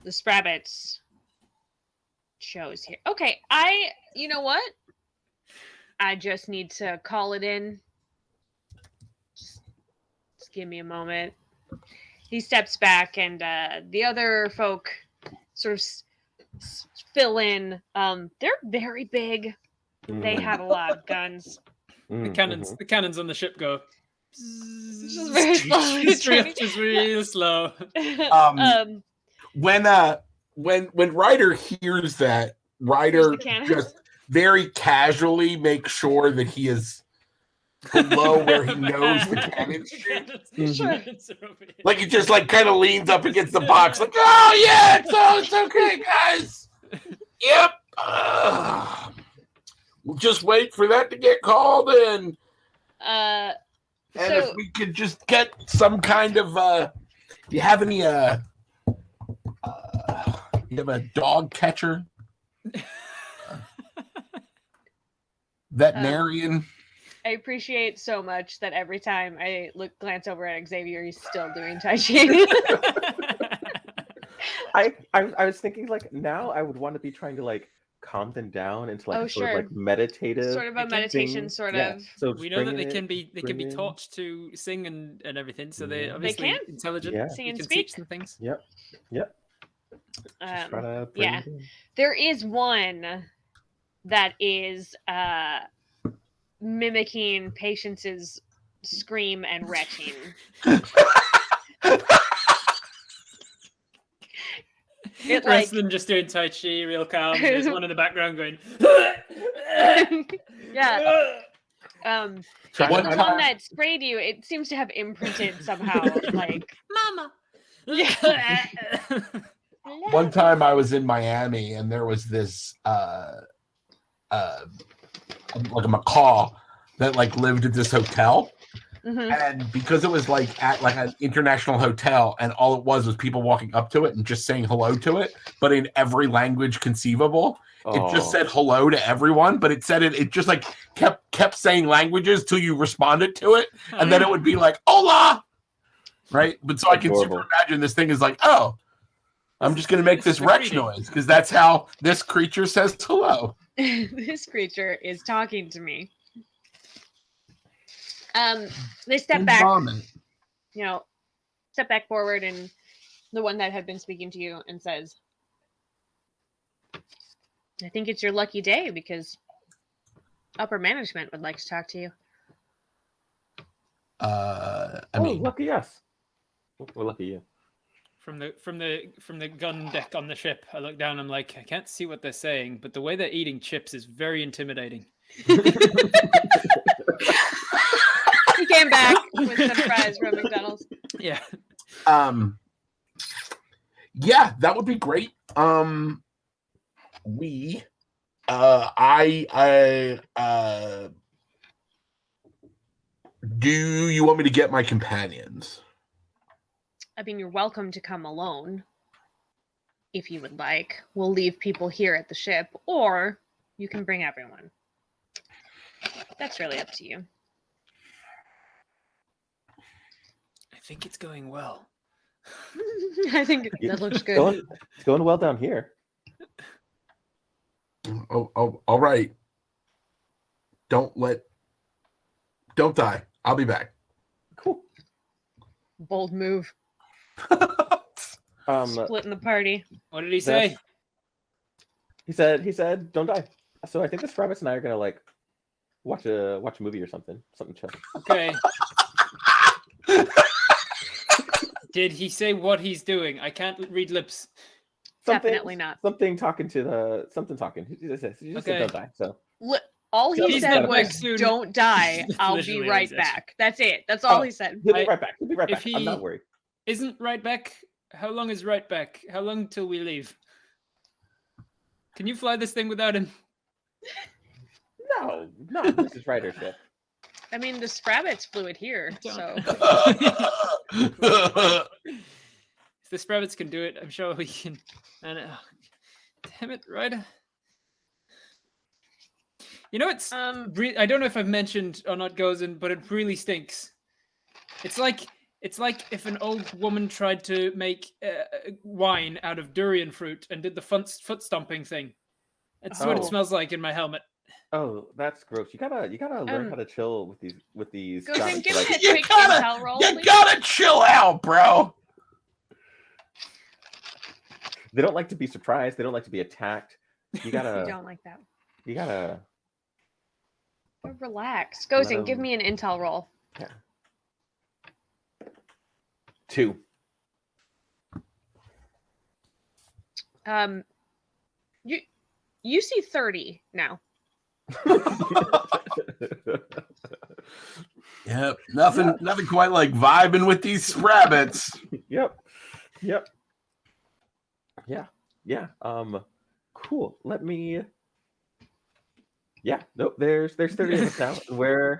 the Scrabbits chose here. Okay, you know what? I just need to call it in. Just give me a moment. He steps back, and the other folk sort of fill in. They're very big. They have a lot of guns. The cannons on the ship go. Just very slowly. Just real slow. When Ryder hears that, Ryder just very casually makes sure that he is below where he knows the cannons shoot. Sure. Like he just like kind of leans up against the box, like, oh yeah, it's okay, guys. Yep. We'll just wait for that to get called in. And if we could just get some kind of do you have any you have a dog catcher? Veterinarian? I appreciate so much that every time I glance over at Xavier, he's still doing Tai Chi. I was thinking like now I would want to be trying to like calm them down into like sort of like meditative, sort of a meditation, sort of. So we know that they can be taught to sing and everything, so they obviously intelligent, sing and can speak teach them things. Yep. Yeah, there is one that is mimicking Patience's scream and retching. The rest of them just doing Tai Chi, real calm. There's one in the background going. Yeah. The one that sprayed you, it seems to have imprinted somehow. Like, Mama. Yeah. One time I was in Miami and there was this like a macaw that like lived at this hotel. Mm-hmm. And because it was like at like an international hotel and all it was people walking up to it and just saying hello to it, but in every language conceivable. It just said hello to everyone, but it said it just like kept saying languages till you responded to it, and then it would be like hola, right? But so I can super imagine this thing is like, oh, I'm just gonna make this retch noise because that's how this creature says hello. This creature is talking to me. They step back, step back forward, and the one that had been speaking to you and says, I think it's your lucky day because upper management would like to talk to you. I mean, lucky us. We're lucky you. From the gun deck on the ship, I look down. I'm like, I can't see what they're saying, but the way they're eating chips is very intimidating. He came back with some fries from McDonald's. Yeah. Yeah, that would be great. Do you want me to get my companions? I mean, you're welcome to come alone if you would like. We'll leave people here at the ship, or you can bring everyone. That's really up to you. I think it's going well. I think that looks good. It's going well down here. Oh, all right. Don't die. I'll be back. Cool. Bold move. Splitting the party. What did he say? He said, "Don't die." So I think this Rabbits and I are gonna like watch a movie or something chill. Okay. Did he say what he's doing? I can't read lips. Definitely not. Something talking. He just said, "Don't die." So all he said was, "Don't die. I'll be right back." That's it. That's all he said. He'll be right back. I'm not worried. Isn't right back? How long is right back? How long till we leave? Can you fly this thing without him? No, this is Ryder's ship. I mean, the Sprabbits flew it here, so. If the Sprabbits can do it, I'm sure we can. And damn it, Ryder. You know, it's I don't know if I've mentioned or not, Gozen, but it really stinks. It's like if an old woman tried to make wine out of durian fruit and did the foot stomping thing. That's what it smells like in my helmet. Oh, that's gross. You gotta learn how to chill with these. Gozen, give me a You quick intel roll, you please. gotta chill out, bro. They don't like to be surprised. They don't like to be attacked. You gotta. You don't like that. You gotta Relax. Gozing, give me an intel roll. Yeah. 2. You see 30 now. Yep. Nothing quite like vibing with these rabbits. Yep. Yeah. Cool. Let me. Yeah. Nope. There's 30 of us now. I'm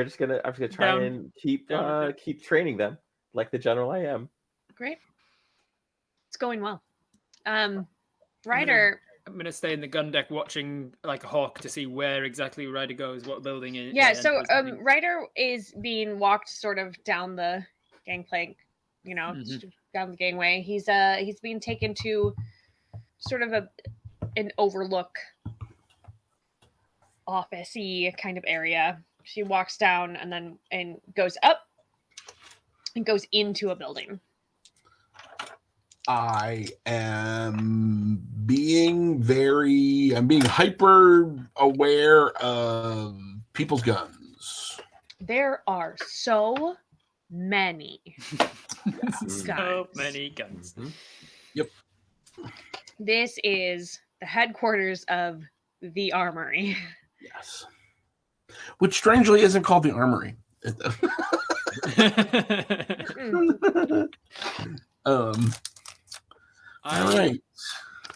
just gonna try and keep training them like the general I am. Great. It's going well. Ryder. I'm gonna stay in the gun deck watching like a hawk to see where exactly Ryder goes, what building it is. Yeah, so Ryder is being walked sort of down the gangplank, down the gangway. He's being taken to sort of an overlook office-y kind of area. She walks down and goes up and goes into a building. I am being hyper aware of people's guns. There are so many guns. So many guns. Mm-hmm. Yep. This is the headquarters of the Armory. Yes. Which strangely isn't called the Armory. All right.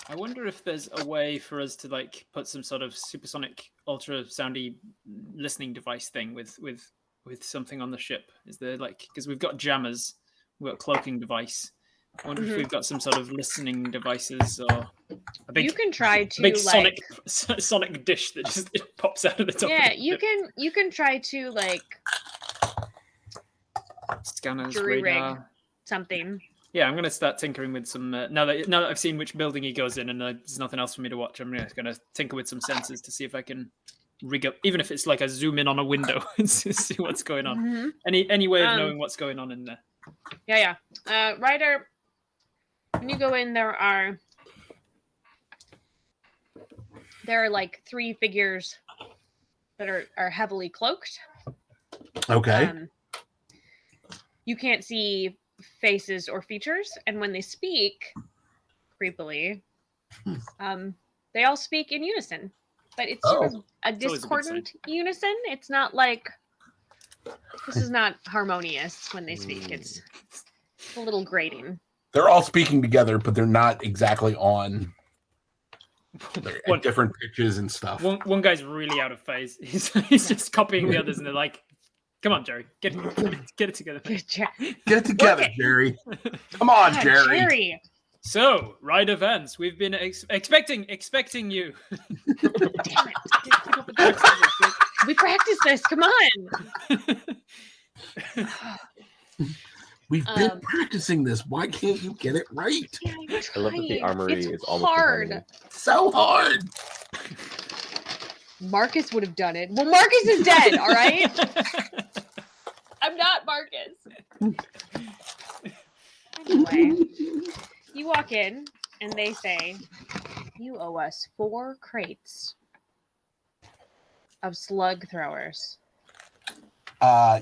I wonder if there's a way for us to like put some sort of supersonic, ultra soundy listening device thing with something on the ship. Is there because we've got jammers, we've got a cloaking device. I wonder if we've got some sort of listening devices or a big. You can try to big sonic dish that just pops out of the top. Yeah, of the you can try to scanners, jury radar, rig something. Yeah, I'm going to start tinkering with some. Now that I've seen which building he goes in, and there's nothing else for me to watch, I'm just going to tinker with some sensors to see if I can rig up, even if it's like a zoom in on a window and see what's going on. Mm-hmm. Any way of knowing what's going on in there? Yeah. Ryder, when you go in, there are like 3 figures that are heavily cloaked. Okay. You can't see faces or features, and when they speak creepily, they all speak in unison, but it's sort of a discordant unison. It's not like this is not harmonious when they speak. It's a little grating. They're all speaking together, but they're not exactly on. They're at different pitches and stuff. One guy's really out of phase. He's just copying the others, and they're like, "Come on, Jerry, get it together. Get it together, Jerry. Come on, Jerry. So, Ryder Vance, we've been expecting you. Damn it! We practiced this. Come on. We've been practicing this. Why can't you get it right? Yeah, I love that the Armory is almost hard. So hard. Marcus would have done it. Well, Marcus is dead, all right? I'm not Marcus. Anyway, you walk in, and they say, you owe us 4 crates of slug throwers.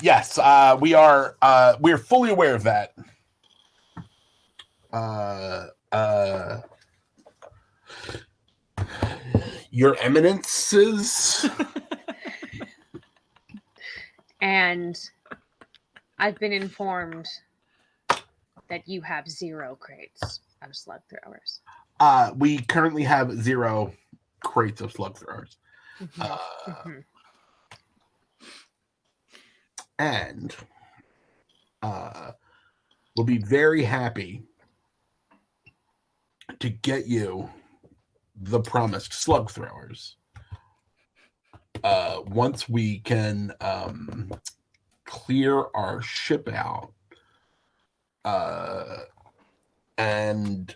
Yes, we are. We're fully aware of that. Your Eminences. And I've been informed that you have 0 crates of slug throwers. We currently have 0 crates of slug throwers. And we'll be very happy to get you the promised slug throwers. Once we can clear our ship out, and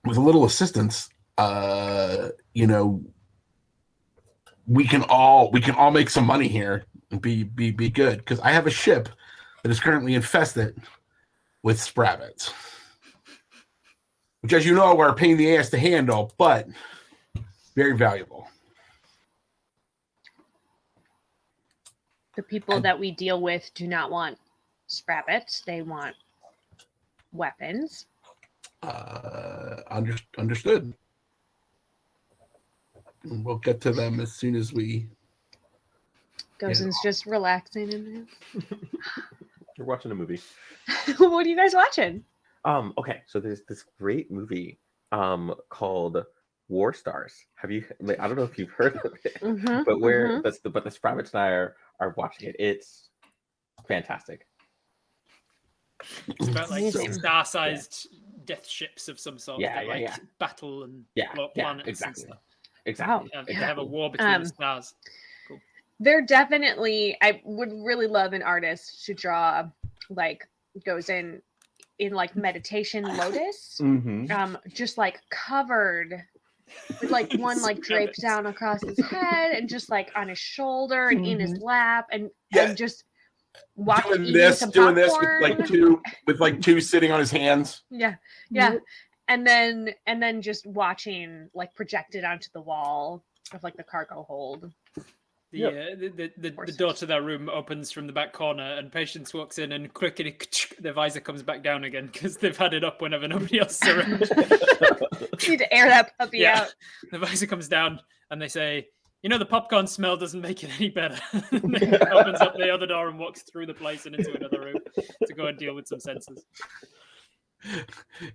with a little assistance, we can all make some money here and be good, because I have a ship that is currently infested with sprabbits, which, as you know, are a pain in the ass to handle, but very valuable. The people that we deal with do not want scrabbits. They want weapons. Understood. We'll get to them as soon as we. Gozen's just relaxing in there. You're watching a movie. What are you guys watching? Okay, so there's this great movie called War Stars. Have you? I don't know if you've heard of it, but the Spravitz and I are watching it. It's fantastic. It's about like star-sized death ships of some sort. Yeah. Battle and blow up planets exactly. and stuff. Exactly. They have a war between the stars. Cool. They're definitely. I would really love an artist to draw like Gozen in like meditation lotus, just like covered with like one like draped down across his head and just like on his shoulder and in his lap and just watching doing this with like two sitting on his hands. Yeah. And then just watching like projected onto the wall of like the cargo hold. The door to their room opens from the back corner, and Patience walks in, and quickly the visor comes back down again because they've had it up whenever nobody else is around. Need to air that puppy out. The visor comes down, and they say, "The popcorn smell doesn't make it any better." And then opens up the other door and walks through the place and into another room to go and deal with some sensors.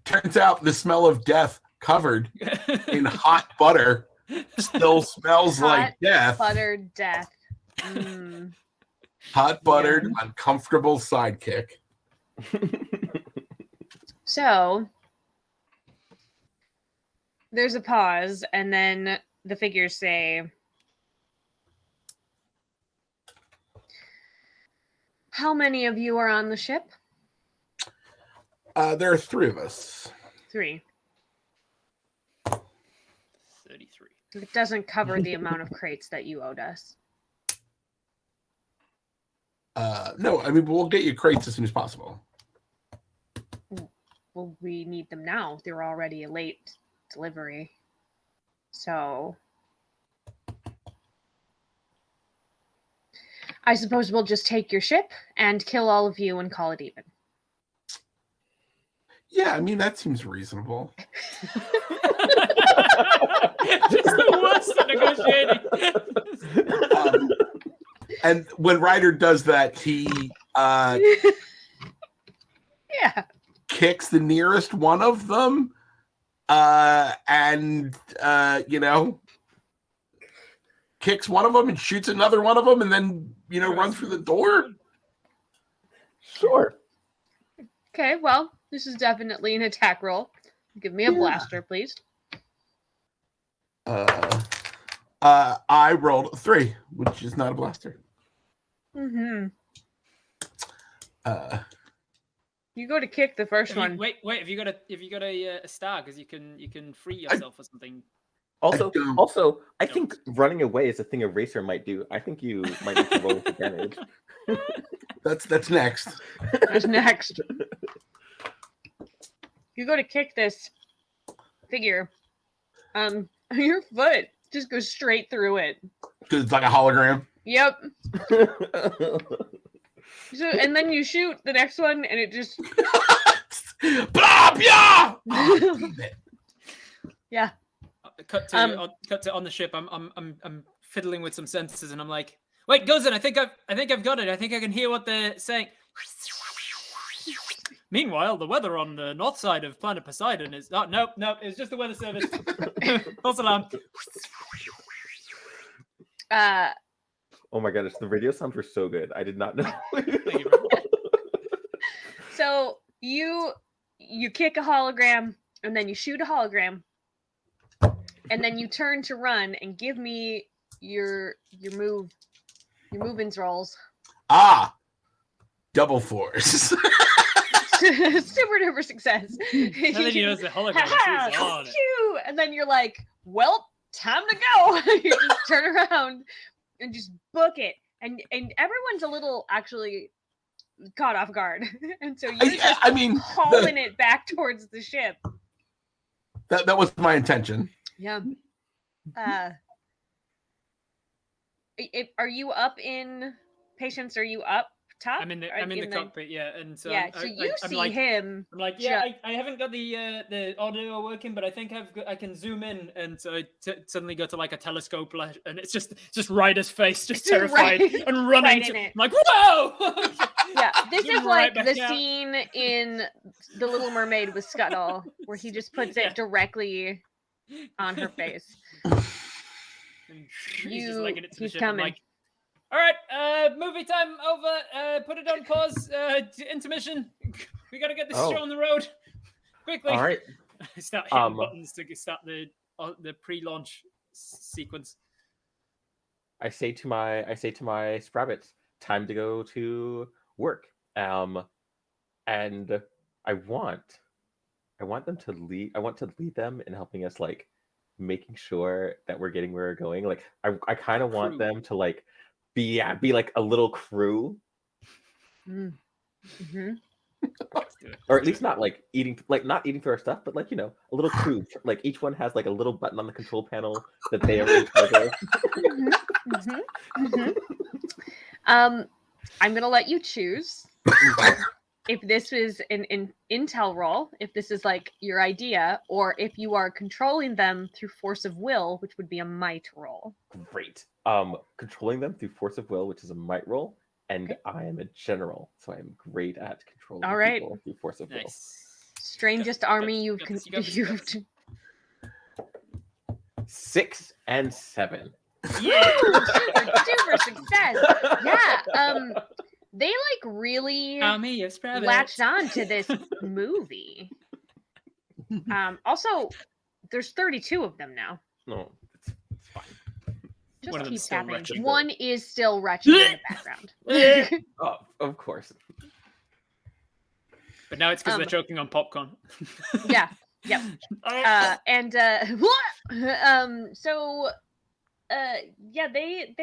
Turns out the smell of death covered in hot butter still smells like death. Buttered death. Hot buttered, uncomfortable sidekick. So there's a pause, and then the figures say, "How many of you are on the ship?" There are 3 of us. 3. 33. It doesn't cover the amount of crates that you owed us. No, I mean, we'll get you crates as soon as possible. Well, we need them now. They're already a late delivery. So I suppose we'll just take your ship and kill all of you and call it even. Yeah, I mean, that seems reasonable. It's the worst at negotiating. And when Ryder does that, he kicks the nearest one of them and kicks one of them and shoots another one of them and then, runs through the door. Sure. Okay, well, this is definitely an attack roll. Give me a blaster, please. I rolled a 3, which is not a blaster. You go to kick the first one. Wait. Have you got a star? Because you can free yourself or something. Also, I think running away is a thing a racer might do. I think you might need to roll with advantage. That's next. That's next. You go to kick this figure. Your foot just goes straight through it. Because it's like a hologram. Yep. So, and then you shoot the next one, and it just. Blah, yeah. Yeah. Cut to on the ship. I'm fiddling with some sentences, and I'm like, "Wait, Gozen, I think I've got it. I think I can hear what they're saying." Meanwhile, the weather on the north side of planet Poseidon is... Oh, no, it was just the weather service. False alarm. Oh my goodness, the radio sounds were so good. I did not know. So you kick a hologram, and then you shoot a hologram, and then you turn to run and give me your movements rolls. Double force. Super duper success. And then he knows the hologram is on it. And then you're like, well, time to go. You just turn around and just book it. And everyone's a little actually caught off guard. And so you're just hauling it back towards the ship. That was my intention. Yeah. Are you up in Patience, are you up top? I'm in the cockpit, yeah, and so yeah. So you I'm see like, him. I'm like, yeah, I haven't got the audio working, but I think I can zoom in, and so I suddenly go to like a telescope, and it's just Ryder's face, just terrified and running. Right in it. I'm like, whoa! Yeah, this Zoom is like right the back out. scene in The Little Mermaid with Scuttle, where he just puts it directly on her face. And he's just legging it to the He's ship. coming. I'm like, all right, movie time over. Put it on pause. Intermission. We gotta get this show on the road quickly. All right. Start hitting buttons to start the pre-launch sequence. I say to my Sprabbits, time to go to work. And I want them to lead. I want to lead them in helping us, like, making sure that we're getting where we're going. Like, I kind of want them to like be like a little crew. Mm-hmm. Or at least not like eating, like not eating through our stuff, but like, you know, a little crew. Like each one has like a little button on the control panel that they are in charge of. I'm gonna let you choose if this is an intel role, if this is like your idea, or if you are controlling them through force of will, which would be a might roll. Great. Controlling them through force of will, which is a might roll. And I am a general, so I am great at controlling people through force of will. Strangest army you've 6 and 7. Yeah, super success. Yeah, they like really latched on to this movie. Also, there's 32 of them now. No, it's fine. Just keep tapping. One is still retching in the background. Oh, of course. But now it's because they're choking on popcorn. Yeah. Yep. Yeah, they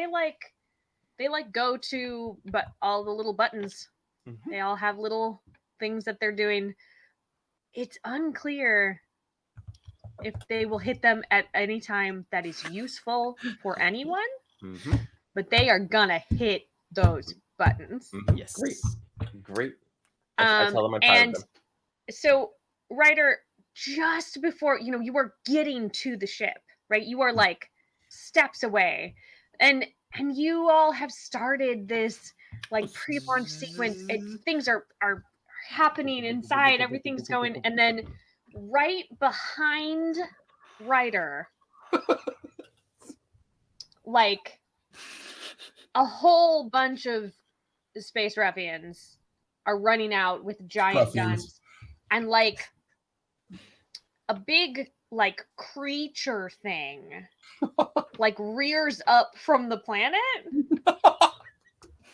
go to, but all the little buttons. Mm-hmm. They all have little things that they're doing. It's unclear if they will hit them at any time that is useful for anyone, but they are gonna hit those buttons. Mm-hmm. Yes, great. I tell them I'm proud of them. So, Ryder, just before you are getting to the ship, right? You are like steps away, and you all have started this like pre-launch sequence. Things are happening inside. Everything's going, and then right behind Ryder, like a whole bunch of space ruffians are running out with giant guns, and like a big like creature thing like rears up from the planet.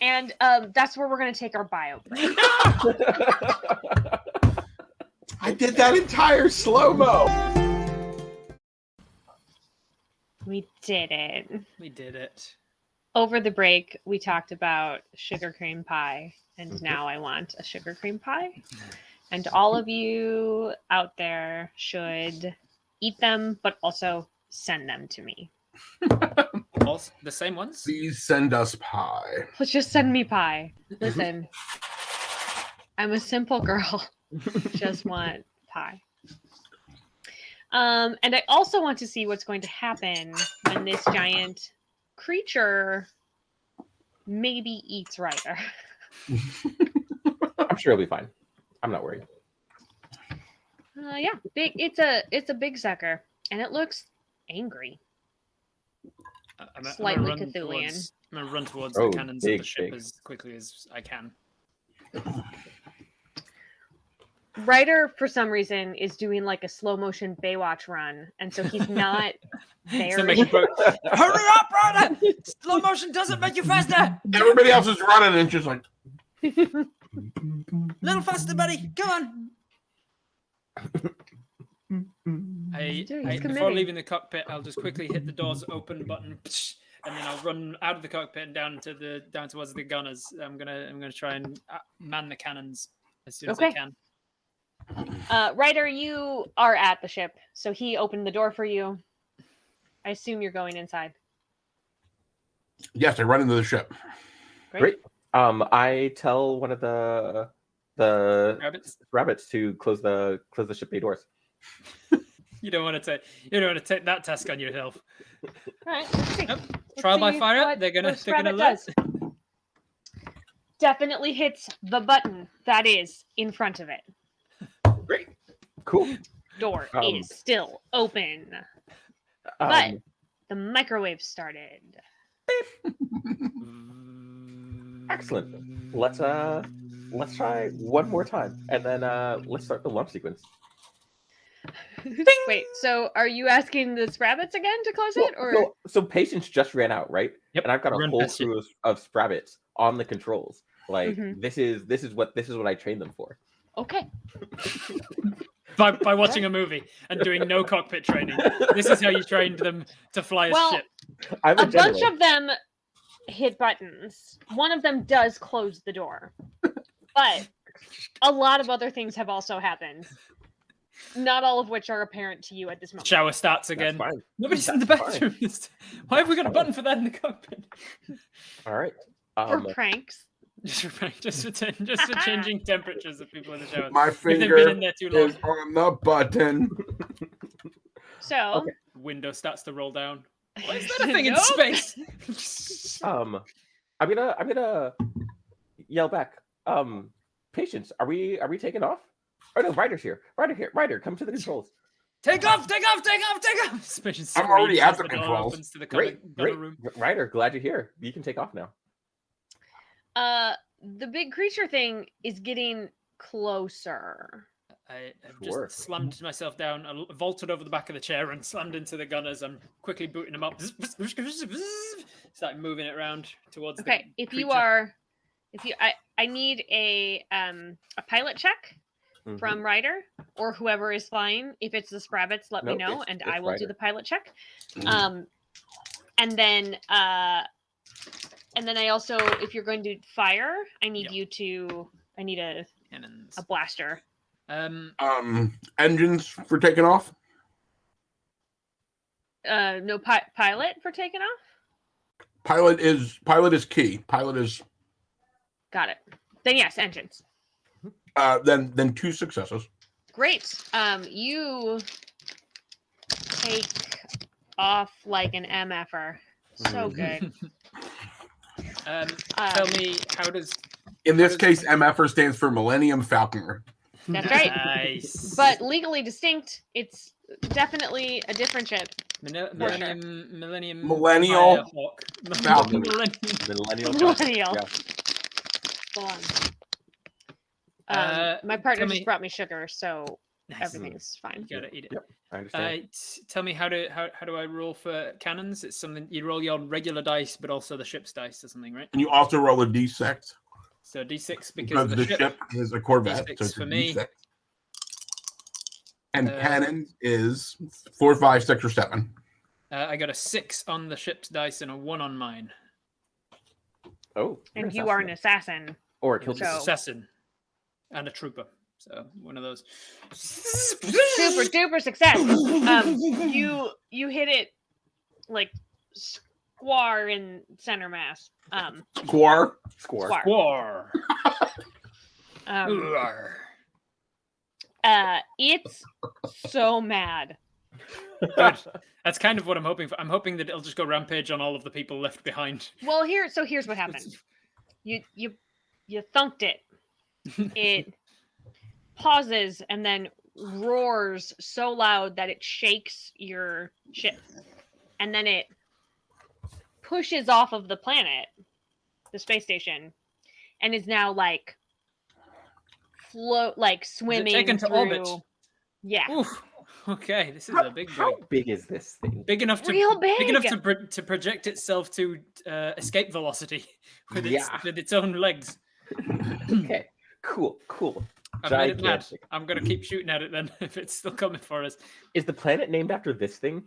And that's where we're going to take our bio break. I did that entire slow-mo. We did it. We did it. Over the break, we talked about sugar cream pie, and now I want a sugar cream pie. And all of you out there should eat them, but also send them to me. Also, the same ones? Please send us pie. Let's just send me pie. Listen, I'm a simple girl. Just want pie. And I also want to see what's going to happen when this giant creature maybe eats Ryder. I'm sure it'll be fine. I'm not worried. Yeah, big. It's a big sucker, and it looks angry. Slightly Cthulhian. I'm gonna run towards the cannons of the ship as quickly as I can. Ryder, for some reason, is doing like a slow motion Baywatch run, and so he's not there. Hurry up, Ryder! Slow motion doesn't make you faster. Everybody else is running, and just like little faster, buddy. Come on. Before leaving the cockpit, I'll just quickly hit the doors open button, and then I'll run out of the cockpit and down towards the gunners. I'm gonna try and man the cannons as soon as I can. Ryder, you are at the ship, so he opened the door for you. I assume you're going inside. Yes, I run into the ship. Great. I tell one of the rabbits to close the ship bay doors. You don't want to take that task on yourself. All right. Let's see. Nope. Let's Trial by see fire. what They're gonna this rabbit let. does. Definitely hits the button that is in front of it. Great. Cool. Door is still open, but the microwave started. Excellent. Let's try one more time, and then let's start the launch sequence. Wait, so are you asking the Sprabbits again to close it, or So Patience just ran out, right? Yep. And I've got a Run whole past crew of Sprabbits on the controls. Like Mhm. this is what I trained them for. okay? By watching a movie and doing no cockpit training. This is how you trained them to fly a Well, ship. I'm A bunch general. of them hit buttons. One of them does close the door, but a lot of other things have also happened. Not all of which are apparent to you at this moment. Shower starts That's again. fine. Nobody's in the That's bathroom. Why have we got a button for that in the cockpit? All right. For pranks. Just for changing temperatures of people in the shower. My If they've been finger in there too long. is on the button. So, Okay. Window starts to roll down. Why is that a thing in Nope. space? I'm gonna yell back. Patience, are we taking off? Oh no, Ryder's here. Ryder, come to the controls. Take off! Suspicious I'm already screams at as the door controls. opens to the Great. gunner room. Ryder, glad you're here. You can take off now. the big creature thing is getting closer. I have Sure. just slammed myself down, I vaulted over the back of the chair and slammed into the gunners. I'm quickly booting them up. Start moving it around towards Okay, the if you creature. are, I need a pilot check Mhm. from Ryder or whoever is flying. If it's the Sprabbits, let me Nope, know, it's- and it's I will do Ryder. the pilot check. And then I also, if you're going to fire, I need I need a Cannons. blaster. Engines for taking off. No pilot for taking off. Pilot is key. Pilot is Got it. Then yes, engines. then 2 successes. Great. You take off like an MFer. So good. Tell me, how does... In this What is- case, MFR stands for Millennium Falconer. That's right. Nice. But legally distinct, it's definitely a different ship. Millennium Millennial Firehawk. Falcon. Millennial. Millennial. Yeah. Go on. My partner tell just me- brought me sugar, so Nice. everything's fine. You gotta eat it. Yep. I understand. Tell me how do I roll for cannons? It's something you roll your regular dice, but also the ship's dice or something, right? And you also roll a D6 So D6 because because of the the ship is a Corvette. D6 So it's a for me. D6. And Uh, cannon is 4, 5, 6, or 7. I got a 6 on the ship's dice and a 1 on mine. Oh. And you're you are an assassin. assassin. Or a It kill was So- assassin and a trooper. So one of those. Super duper success. You hit it like square in center mass. Squar. Score. War. It's so mad. Good. That's kind of what I'm hoping for. I'm hoping that it'll just go rampage on all of the people left behind. Well, here's what happened. You thunked it. It pauses and then roars so loud that it shakes your ship. And then it pushes off of the planet, the space station, and is now like swimming taken to through. orbit? Yeah. Oof. Okay, this is a big How boy. big is this thing? Big enough to Real big. enough to project itself to escape velocity with its own legs. Okay. Cool. I've made it mad. Gigantic. I'm gonna keep shooting at it then if it's still coming for us. Is the planet named after this thing?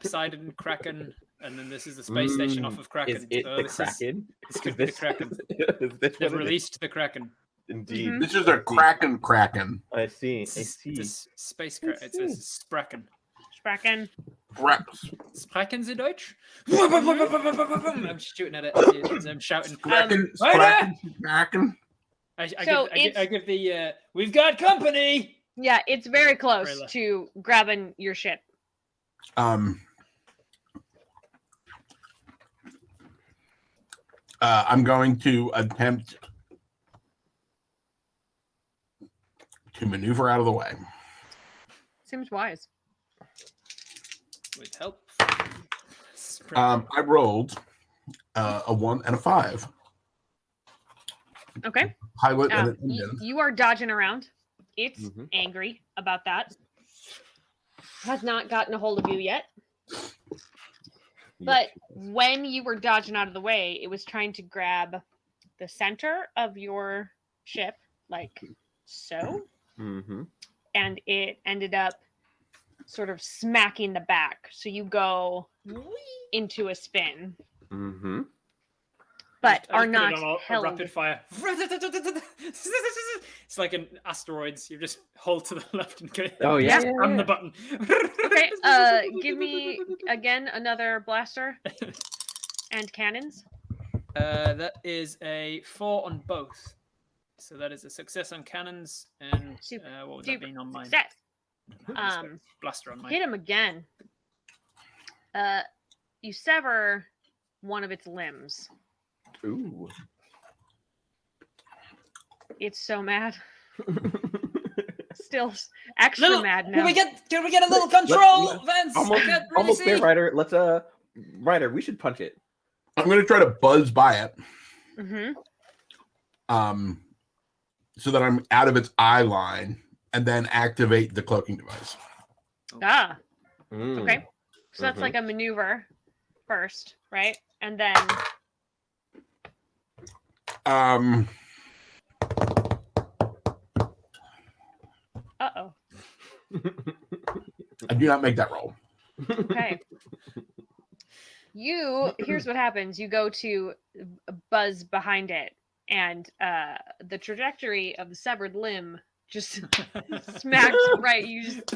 Poseidon, Kraken, and then this is the space station off of Kraken. Is it So the this Kraken? This could be the Kraken. Is this They've what it is? released the Kraken. Indeed. Mhm. This is a Kraken. I see. I It's see. a space Kraken. It's a Spraken. Spraken. Sprechen Sie Deutsch? I'm shooting at it. I'm shouting. Spracken. I give the we've got company. Yeah, it's very close Very low. to grabbing your ship. I'm going to attempt to maneuver out of the way. Seems wise. With help. I rolled a 1 and a 5. Okay. Pilot and an engine. You are dodging around. It's angry about that. Has not gotten a hold of you yet. But when you were dodging out of the way, it was trying to grab the center of your ship, like so. And it ended up sort of smacking the back. So you go into a spin. But are not held. Rapid fire. It's like an asteroids. You just hold to the left and go. Oh yeah. On the button. Okay. Give me again another blaster and cannons. That is a 4 on both. So that is a success on cannons and what would that mean on mine? Success. Blaster on mine. Hit him again. You sever one of its limbs. Ooh. It's so mad. Still extra mad now. Can we get a little control, Vance? Almost there, Ryder. Let's Ryder, we should punch it. I'm gonna try to buzz by it. So that I'm out of its eye line and then activate the cloaking device. Okay. So that's like a maneuver first, right? And then uh-oh. I do not make that roll. Okay. Here's what happens. You go to buzz behind it, and the trajectory of the severed limb just smacks right. You just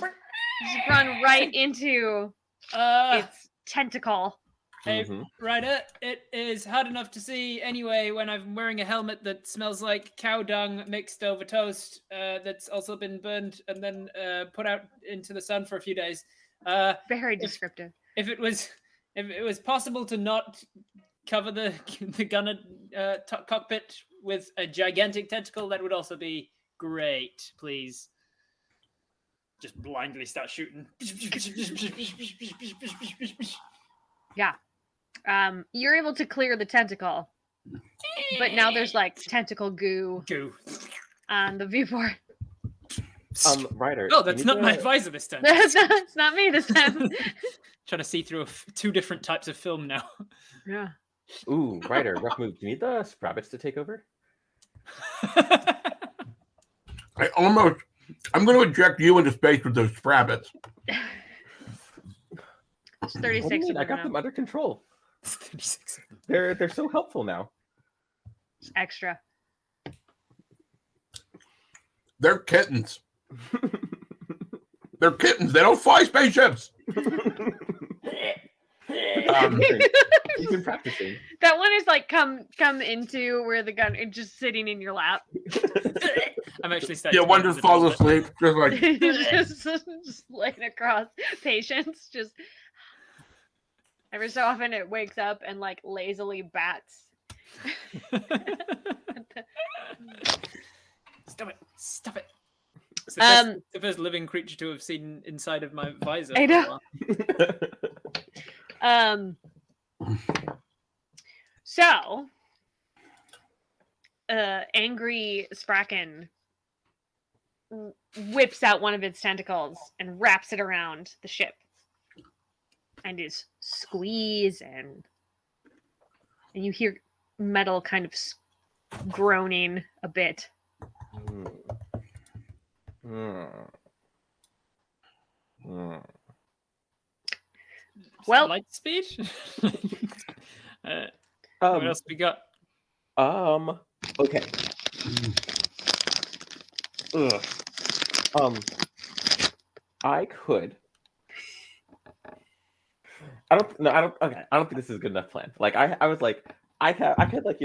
run right into its tentacle. Hey, Ryder, it is hard enough to see anyway when I'm wearing a helmet that smells like cow dung mixed over toast that's also been burned and then put out into the sun for a few days. Very descriptive. If it was possible to not cover the gunner cockpit with a gigantic tentacle, that would also be great, please. Just blindly start shooting. Yeah. You're able to clear the tentacle, but now there's like tentacle goo on the viewport. Ryder. Oh, that's not my visor this time. It's not me this time. Trying to see through two different types of film now. Yeah. Ooh, Ryder, rough move. Do you need the Sprabbits to take over? I'm going to eject you into space with those Sprabbits. It's 36 of them. I got now. them under control. 36. They're so helpful now. It's extra. They're kittens. They're kittens. They don't fly spaceships. You've been practicing. That one is like come into where the gun is just sitting in your lap. I'm actually starting. Yeah, one just falls asleep, just like just laying across patients. Just every so often it wakes up and like lazily bats. Stop it. It's the first living creature to have seen inside of my visor. I know. So, angry Spracken whips out one of its tentacles and wraps it around the ship, and is squeezing, and you hear metal kind of groaning a bit. Well, light speed. What else we got? Okay. I could I don't. No, I don't. Okay, I don't think this is a good enough plan. Like I was like, I could like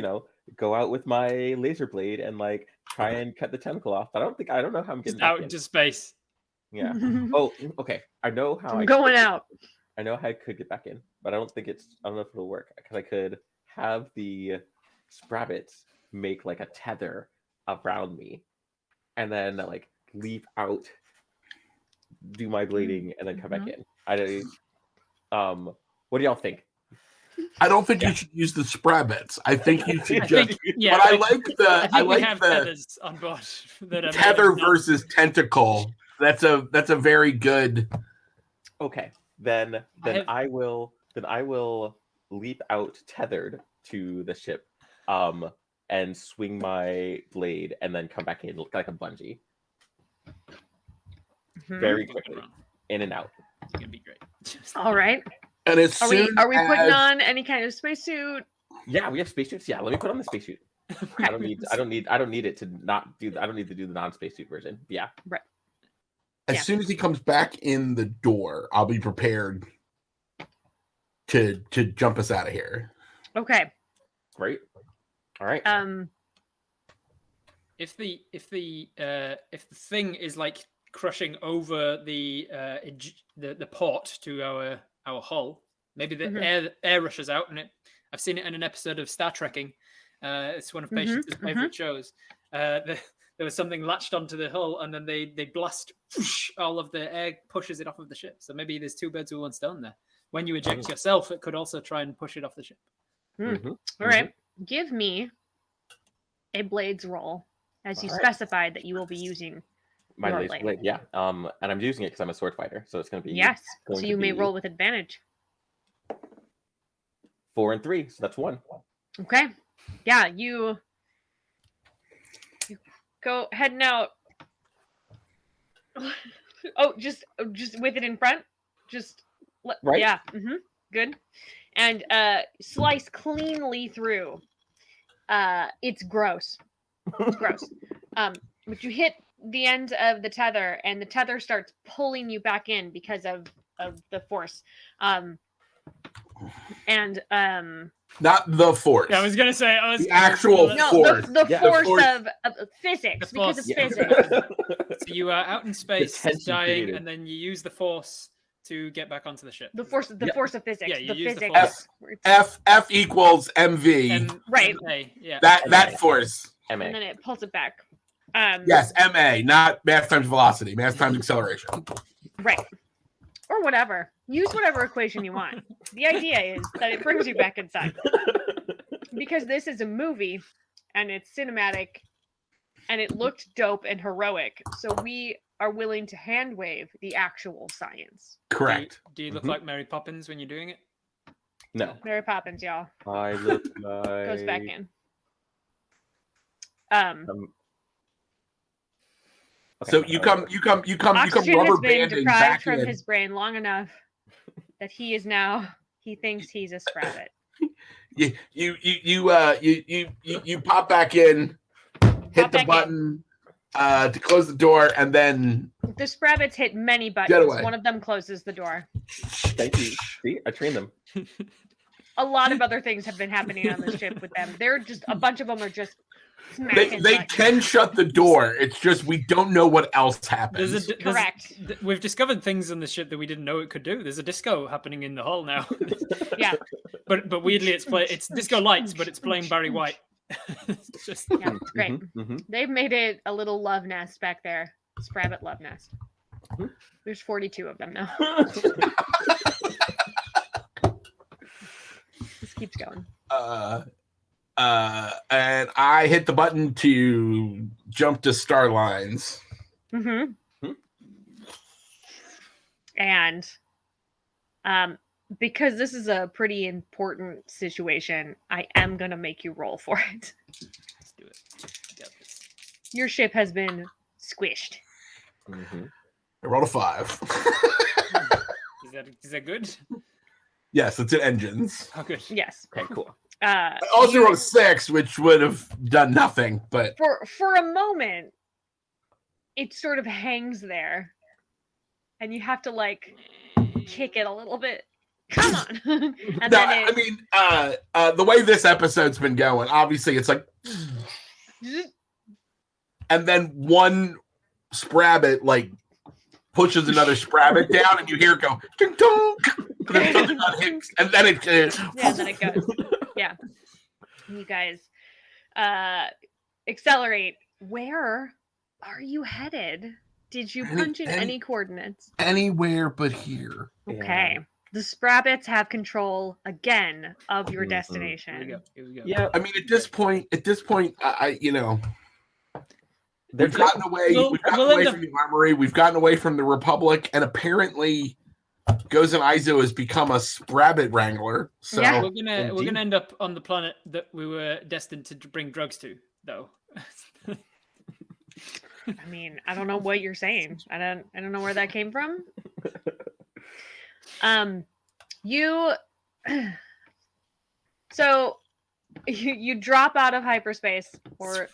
go out with my laser blade and like try and cut the tentacle off. But I don't know how I'm getting Just back out in. into space. Yeah. Oh, okay. I know how I'm going out. I know how I could get back in, but I don't know if it'll work because I could have the Sprabbits make like a tether around me, and then like leap out, do my blading, and then come back in. What do y'all think? I don't think you should use the Sprabbits. I think you should just. Yeah, but I like the. I we like have the tethers on board. That are tether not- versus tentacle. That's a very good. Okay, then I will leap out tethered to the ship, and swing my blade, and then come back in like a bungee, very quickly, in and out. It's gonna be great. All right. And as Are soon we putting as- on any kind of spacesuit? Yeah, we have spacesuits. Yeah, let me put on the spacesuit. I don't need it to not do. I don't need to do the non-spacesuit version. Yeah. Right. As soon as he comes back in the door, I'll be prepared to jump us out of here. Okay. Great. All right. If the thing is like crushing over the port to our hull, maybe the air rushes out, and I've seen it in an episode of Star Trekking. It's one of Patience's favorite shows. There was something latched onto the hull, and then they blast all of the air, pushes it off of the ship. So maybe there's two birds with one stone there. When you eject yourself, it could also try and push it off the ship. All right. Give me a blades roll, as you specified that you will be using My your laser blade. Yeah. And I'm using it because I'm a sword fighter, so it's going to be yes. So you may roll with advantage. 4 and 3, so that's 1. Okay. Yeah, you go heading out. Oh, just with it in front. Right. Yeah. Good. And slice cleanly through. It's gross. It's gross. But you hit the end of the tether, and the tether starts pulling you back in because of the force. Not the force. Yeah, I was gonna say the actual force. The force of physics, because of physics. So you are out in space, dying, and then you use the force to get back onto the ship. The force of physics. Yeah, you the use physics. F equals MV. Right. Yeah. That force. And then it pulls it back. Yes, MA, not mass times velocity, mass times acceleration. Right. Or whatever. Use whatever equation you want. The idea is that it brings you back inside. Because this is a movie, and it's cinematic, and it looked dope and heroic. So we are willing to hand wave the actual science. Correct. Do you look like Mary Poppins when you're doing it? No. Mary Poppins, y'all. I look like... Goes back in. Okay, so you come Oxygen rubber has been banding deprived back from in. his brain long enough that he thinks he's a Sprabbit. You pop back in, hit the button to close the door, and then the Sprabbits hit many Get buttons. away. One of them closes the door. Thank you. See, I trained them. A lot of other things have been happening on the ship with them. They're just a bunch of them are just smacking they buttons. can shut the door. It's just we don't know what else happens. Correct. We've discovered things on the ship that we didn't know it could do. There's a disco happening in the hull now. Yeah. But weirdly, it's disco lights, but it's playing Barry White. It's just Yeah, it's great. They've made it a little love nest back there. Sprabbit love nest. There's 42 of them now. This keeps going. And I hit the button to jump to star lines. And because this is a pretty important situation, I am gonna make you roll for it. Let's do it. Got this. Your ship has been squished. I rolled a 5. Is that good? Yes, it's in engines. Oh, good. Yes. Okay, cool. I also rolled a 6, which would have done nothing. But for a moment, it sort of hangs there, and you have to like kick it a little bit come on. And No, then I mean, the way this episode's been going, obviously it's like, and then one Sprabbit like pushes another Sprabbit down, and you hear it go ding dong, and then it yeah, then it goes. Yeah. You guys accelerate. Where are you headed? Did you punch in any coordinates? Anywhere but here. Okay. Yeah. The Sprabbits have control again of your destination. Here we go. Yeah, I mean, at this point, I you know, we've gotten away. We've gotten away from the armory. We've gotten away from the Republic, and apparently, Gozen Izo has become a Sprabbit wrangler. So Yeah. we're gonna end up on the planet that we were destined to bring drugs to, though. I mean, I don't know what you're saying. I don't know where that came from. You drop out of hyperspace or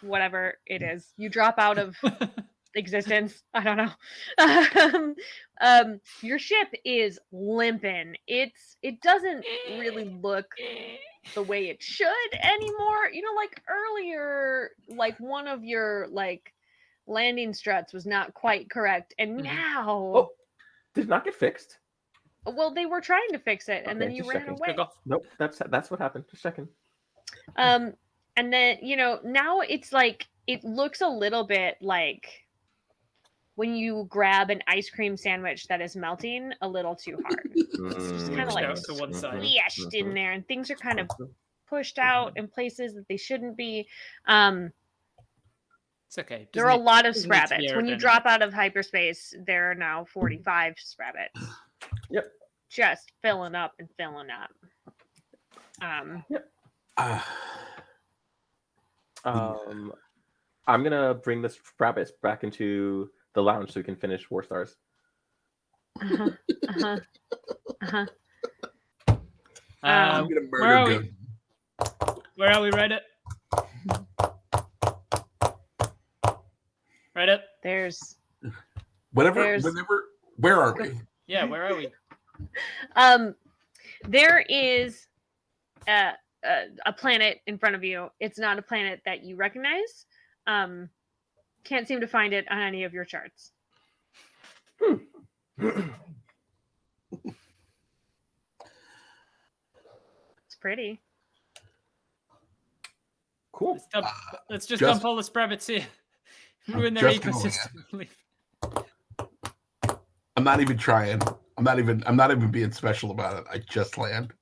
whatever it is. You drop out of existence. I don't know. Your ship is limping. It doesn't really look the way it should anymore. You know, like earlier, like one of your like landing struts was not quite correct, and now did it not get fixed? Well, they were trying to fix it, and then you ran away. Nope, that's what happened. Just checking. And then now it's like it looks a little bit like when you grab an ice cream sandwich that is melting a little too hard. It's just kind of like to one side. squished in there, and things are kind of pushed out in places that they shouldn't be. It's okay. There are a lot of Sprabbits. When you drop out of hyperspace, there are now 45 Sprabbits. Yep. Just filling up and filling up. Yep. I'm gonna bring the Sprabbits back into the lounge so we can finish War Stars. Where are we? Where are we? Reddit? Reddit? There's where are we? Yeah, where are we? There is a planet in front of you. It's not a planet that you recognize. Can't seem to find it on any of your charts. It's pretty. Cool. Let's just dump all the Sprabbits here. Ruin their ecosystem. I'm not even trying. I'm not even being special about it. I just land.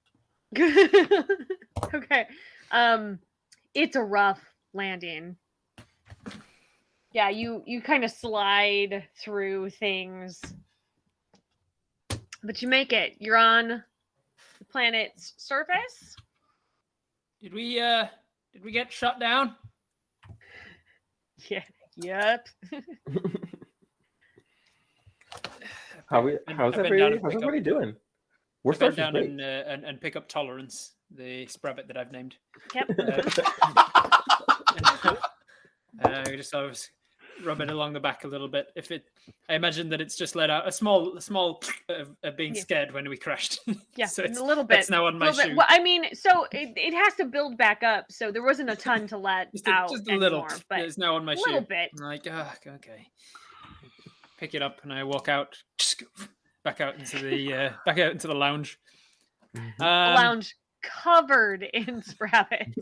Okay. It's a rough landing. Yeah, you kind of slide through things. But you make it. You're on the planet's surface. Did we get shut down? Yeah. Yep. How's everybody doing? We're starting down and pick up Tolerance, the Sprabbit that I've named. Yep. We just sort of rub it along the back a little bit. I imagine that it's just let out a small of being scared when we crashed. Yeah, so a little bit. It's now on my shoe. Well, I mean, so it has to build back up. So there wasn't a ton to let out. Just a little. Anymore, but it's now on my shoe. A little bit. I'm like, okay. Pick it up and I walk out. Just back out into the lounge. A lounge covered in Sprabbits,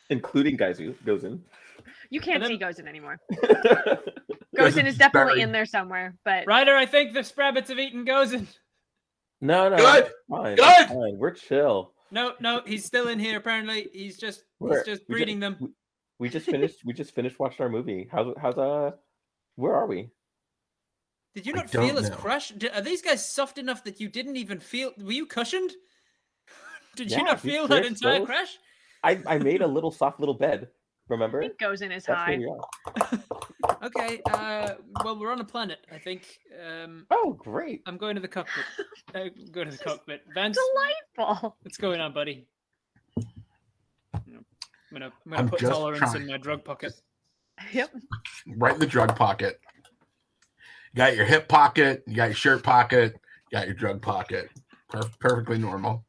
including Gozen. You can't see Gozen anymore. Gozen is definitely in there somewhere, but Ryder, I think the Sprabbits have eaten Gozen. No, good. Fine. We're chill. No, he's still in here. Apparently, he's just breeding them. We just finished watching our movie. How's where are we? Did you not feel as crushed? Are these guys soft enough that you didn't even feel? Were you cushioned? Did you not feel that entire crash? I made a little soft little bed. Remember? I think Gozen is high. Okay. Well, we're on a planet, I think. Oh, great! I'm going to the cockpit. Go to the cockpit. Vance, delightful. What's going on, buddy? I'm gonna put Tolerance in my drug pocket. Yep. Right in the drug pocket. You got your hip pocket. You got your shirt pocket. You got your drug pocket. Perfectly normal.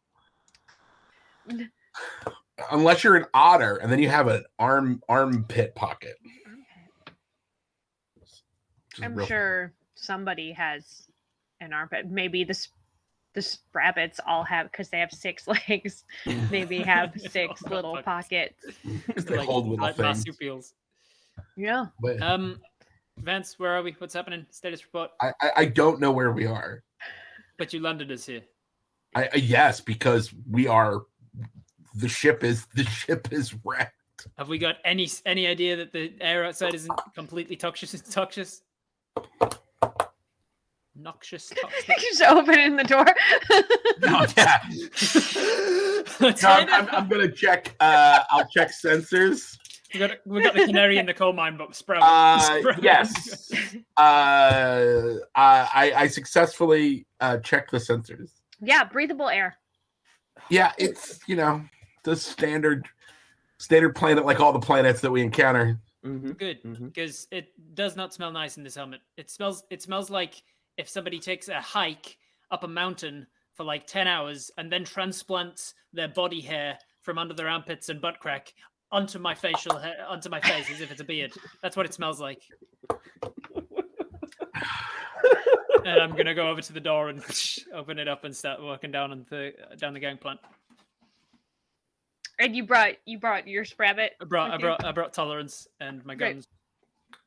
Unless you're an otter, and then you have an armpit pocket. I'm sure somebody has an armpit. Maybe the rabbits all have, because they have 6 legs. Maybe have 6 little pockets. They hold little things. Marsupials. Yeah. But, Vance, where are we? What's happening? Status report. I don't know where we are. But you landed us here. Yes, because we are. The ship is wrecked. Have we got any idea that the air outside isn't completely toxic? Noxious. Just opening the door. No, yeah. No, I'm gonna check. I'll check sensors. We got the canary in the coal mine, but Sprout. Yes. I successfully checked the sensors. Yeah, breathable air. Yeah, it's the standard planet, like all the planets that we encounter. Mm-hmm. Good, because it does not smell nice in this helmet. It smells like if somebody takes a hike up a mountain for like 10 hours and then transplants their body hair from under their armpits and butt crack onto my face as if it's a beard. That's what it smells like. And I'm gonna go over to the door and open it up and start walking down the gangplank. And you brought your Sprabbit. I brought tolerance and my guns.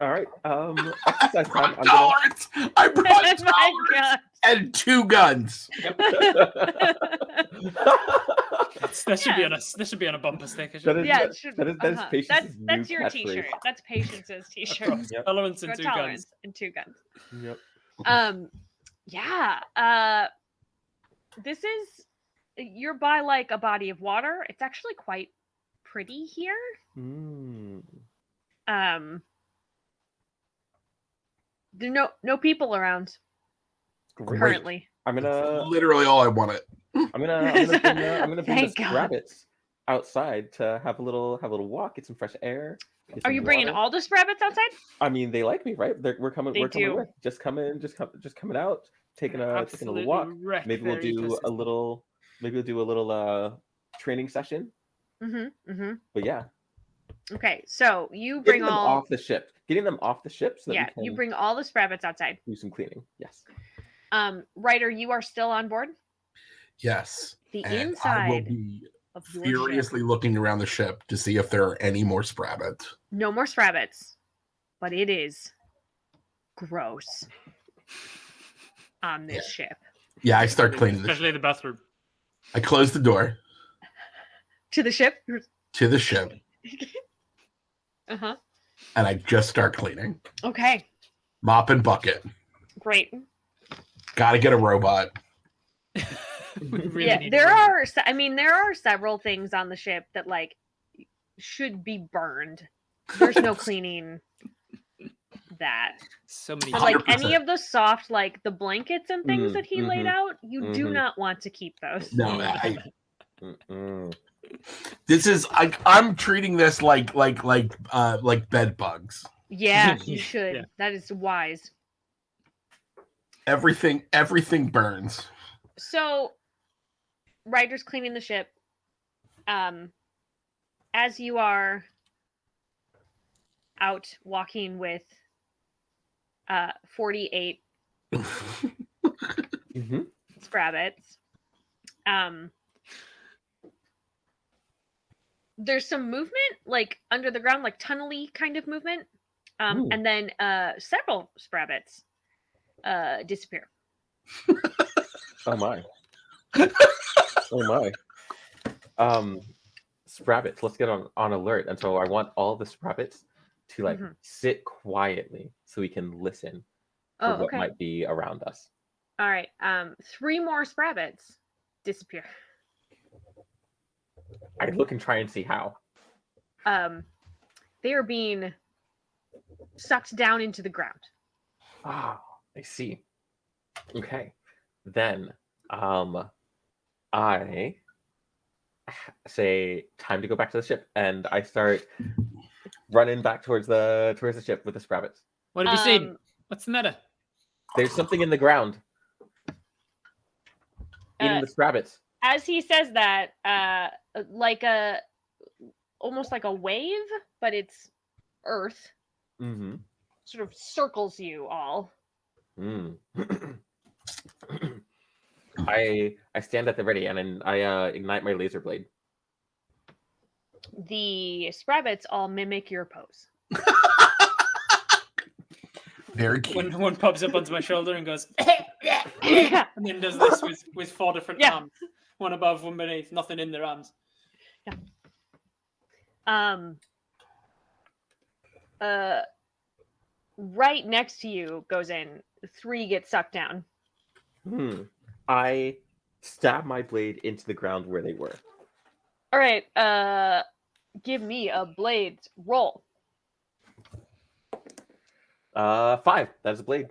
All right. Exercise time. Tolerance. I brought Oh my tolerance and 2 guns. Yep. That should be on a bumper sticker. It should. That is Patience's new That's your catchphrase. T-shirt. That's Patience's T-shirt. Yep. Tolerance and 2 guns. And 2 guns. Yep. Yeah. This is, you're by like a body of water. It's actually quite pretty here. There are no people around. Great. Currently. I'm gonna Literally all I wanted. I'm gonna bring Thank the God. rabbits outside to have a little walk, get some fresh air. Are you bringing all the Sprabbits outside? I mean, they like me, right? We're coming. They We're do. coming with. Just coming out, taking a little walk. Maybe we'll do a little. Maybe we'll do a little training session. But yeah. Okay, so you Getting bring them all off the ship. Getting them off the ship. So that we can you bring all the Sprabbits outside. do some cleaning. Yes. Ryder, you are still on board. Yes. The And I will inside be of your furiously ship. looking around the ship to see if there are any more Sprabbits. No more Sprabbits, but it is gross on this ship. Yeah, I start cleaning the Especially the bathroom. I close the door To the ship. to the ship Uh-huh. and I just start cleaning. Okay, Mop and bucket. great. Gotta get a robot. Really There are several things on the ship that like should be burned. There's no cleaning that. So many. But like 100%. any of the soft, like the blankets and things that he laid out, you do not want to keep those. No, this is I'm treating this like bed bugs. Yeah, you should. Yeah. That is wise. Everything burns. So, Ryder's cleaning the ship. As you are out walking with 48 Sprabbits, there's some movement, like under the ground, like tunnely kind of movement, and then several Sprabbits disappear. Oh my. Oh my. Sprabbits, let's get on alert. And so I want all the Sprabbits to like sit quietly so we can listen for what might be around us. All right. 3 more Sprabbits disappear. I look and try and see how. They are being sucked down into the ground. Ah, I see. Okay. Then I say time to go back to the ship, and I start running back towards the ship with the Sprabbits. What have you seen? What's the matter? There's something in the ground. Eating the scrabbits. As he says that, almost like a wave, but it's earth, Mm-hmm. sort of circles you all. Mm. I stand at the ready and then I ignite my laser blade. The scrabbits all mimic your pose. Very cute. One pops up onto my shoulder and goes, Yeah. and then does this with 4 different Yeah. arms, one above, one beneath, nothing in their arms. Right next to you goes in. 3 get sucked down. I stab my blade into the ground where they were. All right. Give me a blade roll. 5. That is a blade.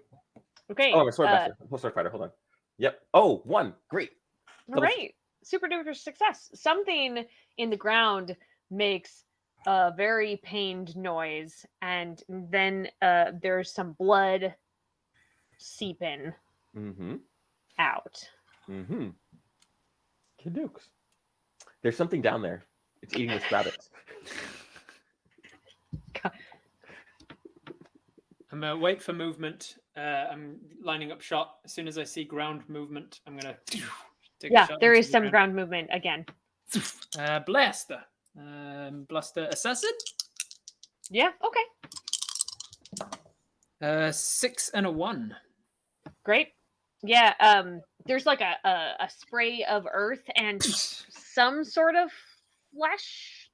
Okay. Oh, I'm a swordmaster. Sword fighter. Hold on. Yep. Oh, 1. Great. All right. Super duper success. Something in the ground makes a very pained noise, and then there's some blood seeping out. Kadooks. There's something down there. It's eating the scrabbits. I'm wait for movement. I'm lining up shot. As soon as I see ground movement, I'm gonna take a shot. There is some ground movement again. Blaster. Blaster assassin. Yeah. Okay. 6 and a 1. Great. Yeah. There's like a spray of earth and some sort of flesh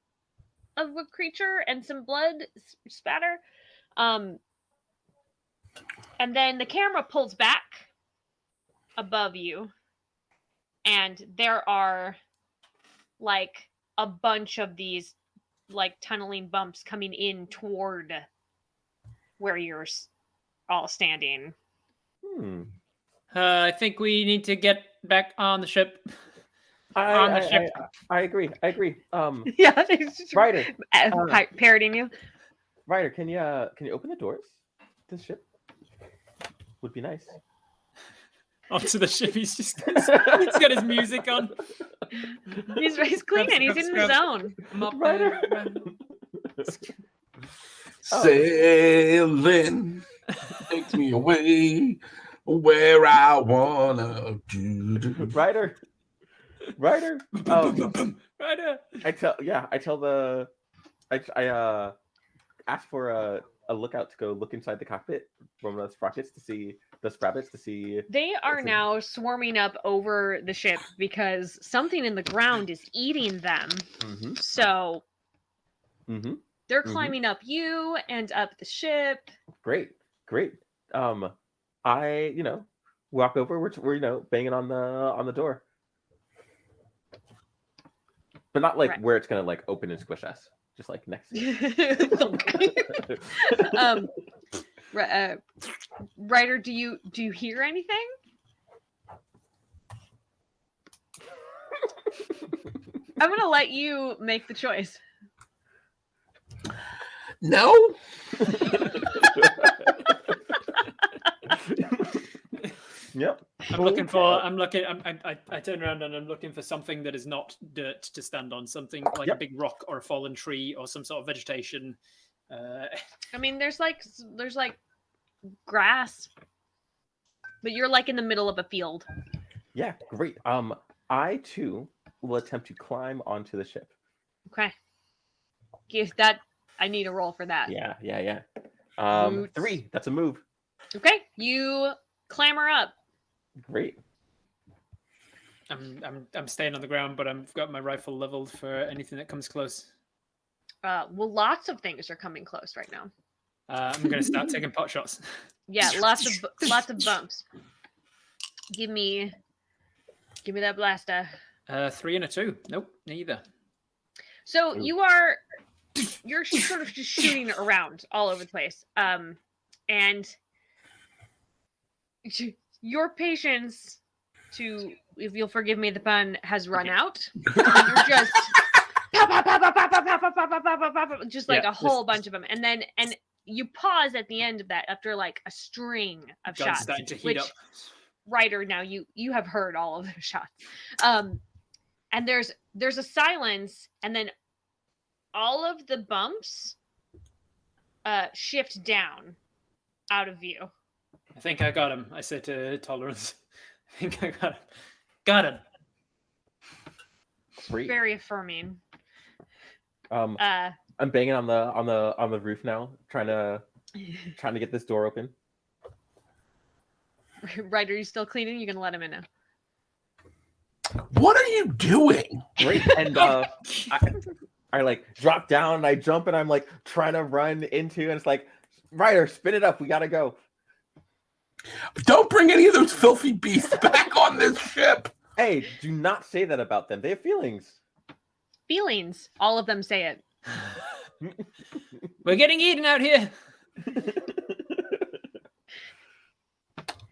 of a creature and some blood spatter. And then the camera pulls back above you, and there are like a bunch of these like tunneling bumps coming in toward where you're all standing. I think we need to get back on the ship. I agree. Yeah, Ryder, parroting you. Ryder, can you open the doors to the ship? Would be nice. Onto the ship. He's got his music on. He's cleaning. He's in the zone. Ryder. Sailing takes me away where I wanna do. Ryder. Ryder. I asked for a lookout to go look inside the cockpit from the sprockets to see the scrabbits to see. They are now swarming up over the ship because something in the ground is eating them. So they're climbing up you and up the ship. Great. I walk over. We're banging on the door, but not like where it's gonna like open and squish us. Just like next to you. Ryder, do you hear anything? I'm gonna let you make the choice. No. Yep. I turn around and I'm looking for something that is not dirt to stand on, something like a big rock or a fallen tree or some sort of vegetation. I mean, there's like grass, but you're like in the middle of a field. Yeah, great. I too will attempt to climb onto the ship. Okay. Give that. I need a roll for that. Yeah. 3. That's a move. Okay, you clamber up. Great. I'm staying on the ground, but I've got my rifle leveled for anything that comes close. Well, lots of things are coming close right now. I'm going to start taking pot shots. Yeah, lots of bumps. Give me that blaster. 3 and a 2. Nope, neither. So you're sort of just shooting around all over the place. And your patience, if you'll forgive me the pun, has run out. You're just just like a whole bunch of them, and you pause at the end of that after like a string of shots, starting to heat up. Ryder, now you have heard all of the shots. And there's a silence, and then all of the bumps shift down out of view. I think I got him. I said to Tolerance. I think I got him. Got him. Great. Very affirming. I'm banging on the roof now, trying to get this door open. Ryder, are you still cleaning? You can let him in now. What are you doing? Great. And I like drop down and I jump and I'm like trying to run into, and it's like, Ryder, spin it up. We gotta go. Don't bring any of those filthy beasts back on this ship. Hey, do not say that about them. They have feelings. Feelings. All of them say it. We're getting eaten out here.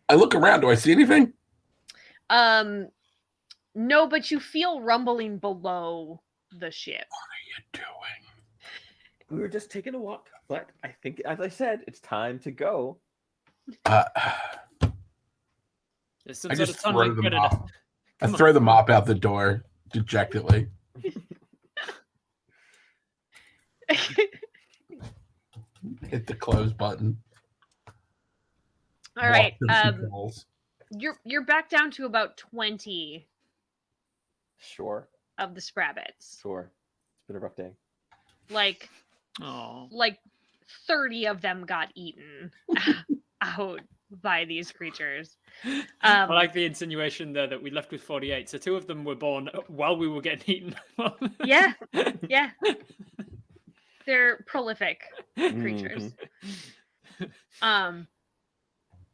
I look around. Do I see anything? No, but you feel rumbling below the ship. What are you doing? We were just taking a walk, but I think, as I said, it's time to go. There's some I sort just of throw tunneling the good mop. enough. I throw the mop out the door dejectedly. Hit the close button. All right. Walk those walls. You're back down to about 20 Sure. of the Sprabbits. Sure. It's been a rough day. Like 30 of them got eaten out by these creatures. I like the insinuation there that we left with 48. So 2 of them were born while we were getting eaten. Yeah. They're prolific creatures. Mm-hmm.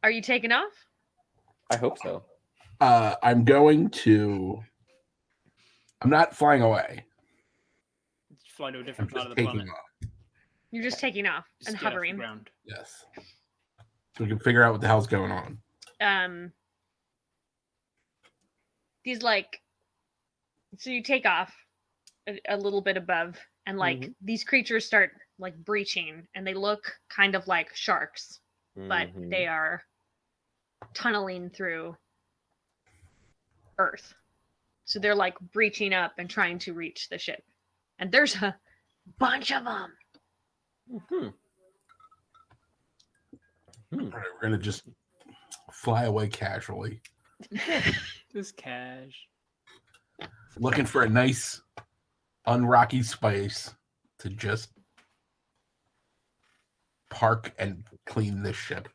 Are you taking off? I hope so. I'm not flying away. Fly to a different I'm part just of the taking planet. off. You're just taking off Just and get off the hovering. ground. Yes. So we can figure out what the hell's going on. These so you take off a little bit above, and these creatures start like breaching, and they look kind of like sharks, but they are tunneling through Earth. So they're like breaching up and trying to reach the ship. And there's a bunch of them. All right, we're gonna just fly away casually. Just cash. Looking for a nice, unrocky space to just park and clean this ship.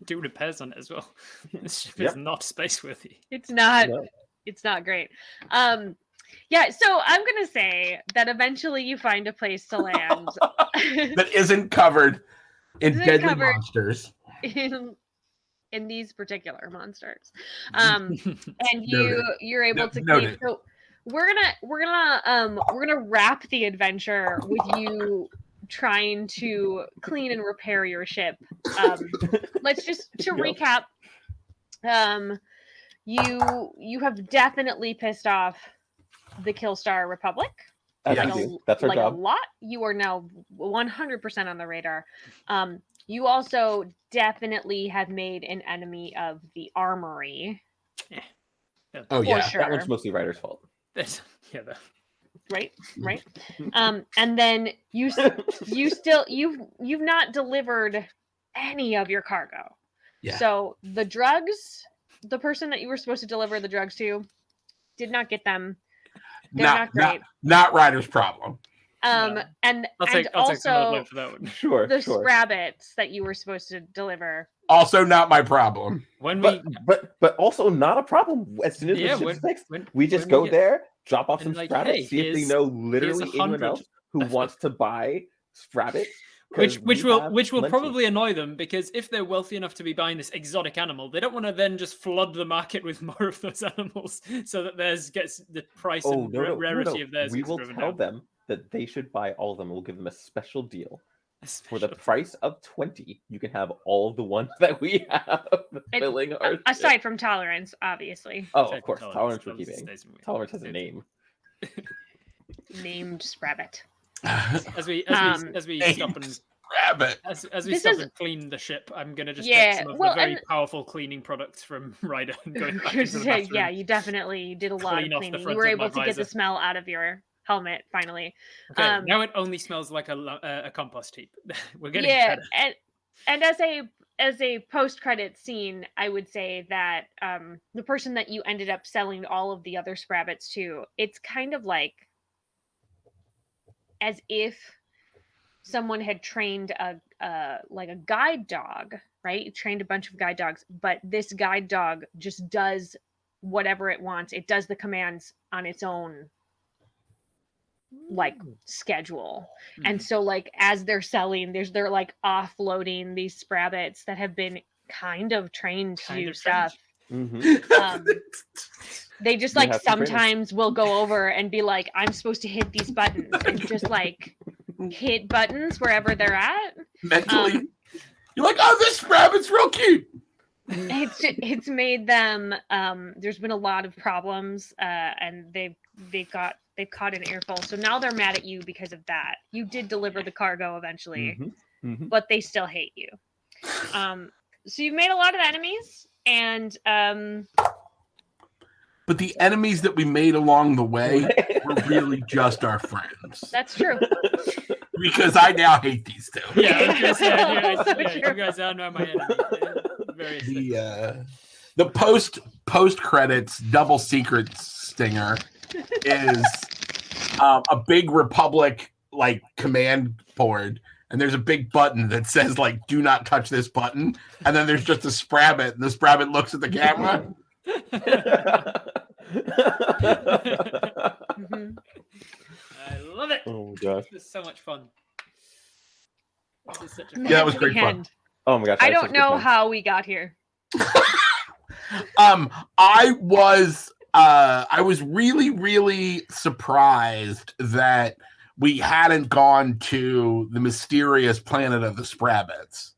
Do repairs on it as well. This ship is not space worthy. It's not. No. It's not great. Yeah, so I'm gonna say that eventually you find a place to land that isn't covered in deadly monsters. In these particular monsters, and you're able to clean. So we're gonna wrap the adventure with you trying to clean and repair your ship. Let's just recap. You have definitely pissed off the Killstar Republic. That's our job. A lot. You are now 100% on the radar. You also definitely have made an enemy of the armory. Oh yeah, sure. That one's mostly Ryder's fault. Right. And then you've not delivered any of your cargo. Yeah. So the drugs, the person that you were supposed to deliver the drugs to, did not get them. They're not great. Not Ryder's problem. And I'll take also for that one. Sure. Sprabbits that you were supposed to deliver. Also not my problem. But also not a problem. As soon as the ship's fixed, we just go there, drop off some Sprabbits, see if they know literally anyone else who wants to buy Sprabbits. Which will probably annoy them, because if they're wealthy enough to be buying this exotic animal, they don't want to then just flood the market with more of those animals so that theirs gets the price and rarity of theirs. We will tell them that they should buy all of them. We'll give them a special deal. For the price of 20, you can have all of the ones that we have filling our aside from Tolerance, obviously. Oh, of course. Tolerance we're keeping. Tolerance has a name. Named Sprabbit. As we stop and rabbit. As we This stop is- and clean the ship, I'm gonna just Yeah, take some of well, the very and- powerful cleaning products from Ryder and go back into the bathroom. Yeah, you definitely did a lot Clean of off the cleaning. You front were of my able to get the visor. smell out of your helmet finally. Okay, now it only smells like a compost heap. We're getting Yeah, better. and as a post-credit scene, I would say that the person that you ended up selling all of the other Sprabbits to, it's kind of like as if someone had trained a guide dog, right? You trained a bunch of guide dogs, but this guide dog just does whatever it wants. It does the commands on its own like schedule. And so like as they're selling, they're like offloading these Sprabbits that have been kind of trained to do stuff. They just like sometimes will go over and be like, I'm supposed to hit these buttons and just like hit buttons wherever they're at. Mentally, you're like, oh, this rabbit's real cute. It's made them. There's been a lot of problems, and they've caught an earful. So now they're mad at you because of that. You did deliver the cargo eventually, but they still hate you. So you've made a lot of enemies, and but the enemies that we made along the way were really just our friends. That's true. Because I now hate these two. Yeah, I was gonna say, you guys are now my enemy. The post credits double secret stinger is a big Republic like command board, and there's a big button that says like "Do not touch this button," and then there's just a Sprabbit, and the Sprabbit looks at the camera. I love it. Oh my gosh. This is so much fun. This is such a Yeah, that was great fun. Oh my gosh. I don't know how we got here. I was really, really surprised that we hadn't gone to the mysterious planet of the Sprabbits.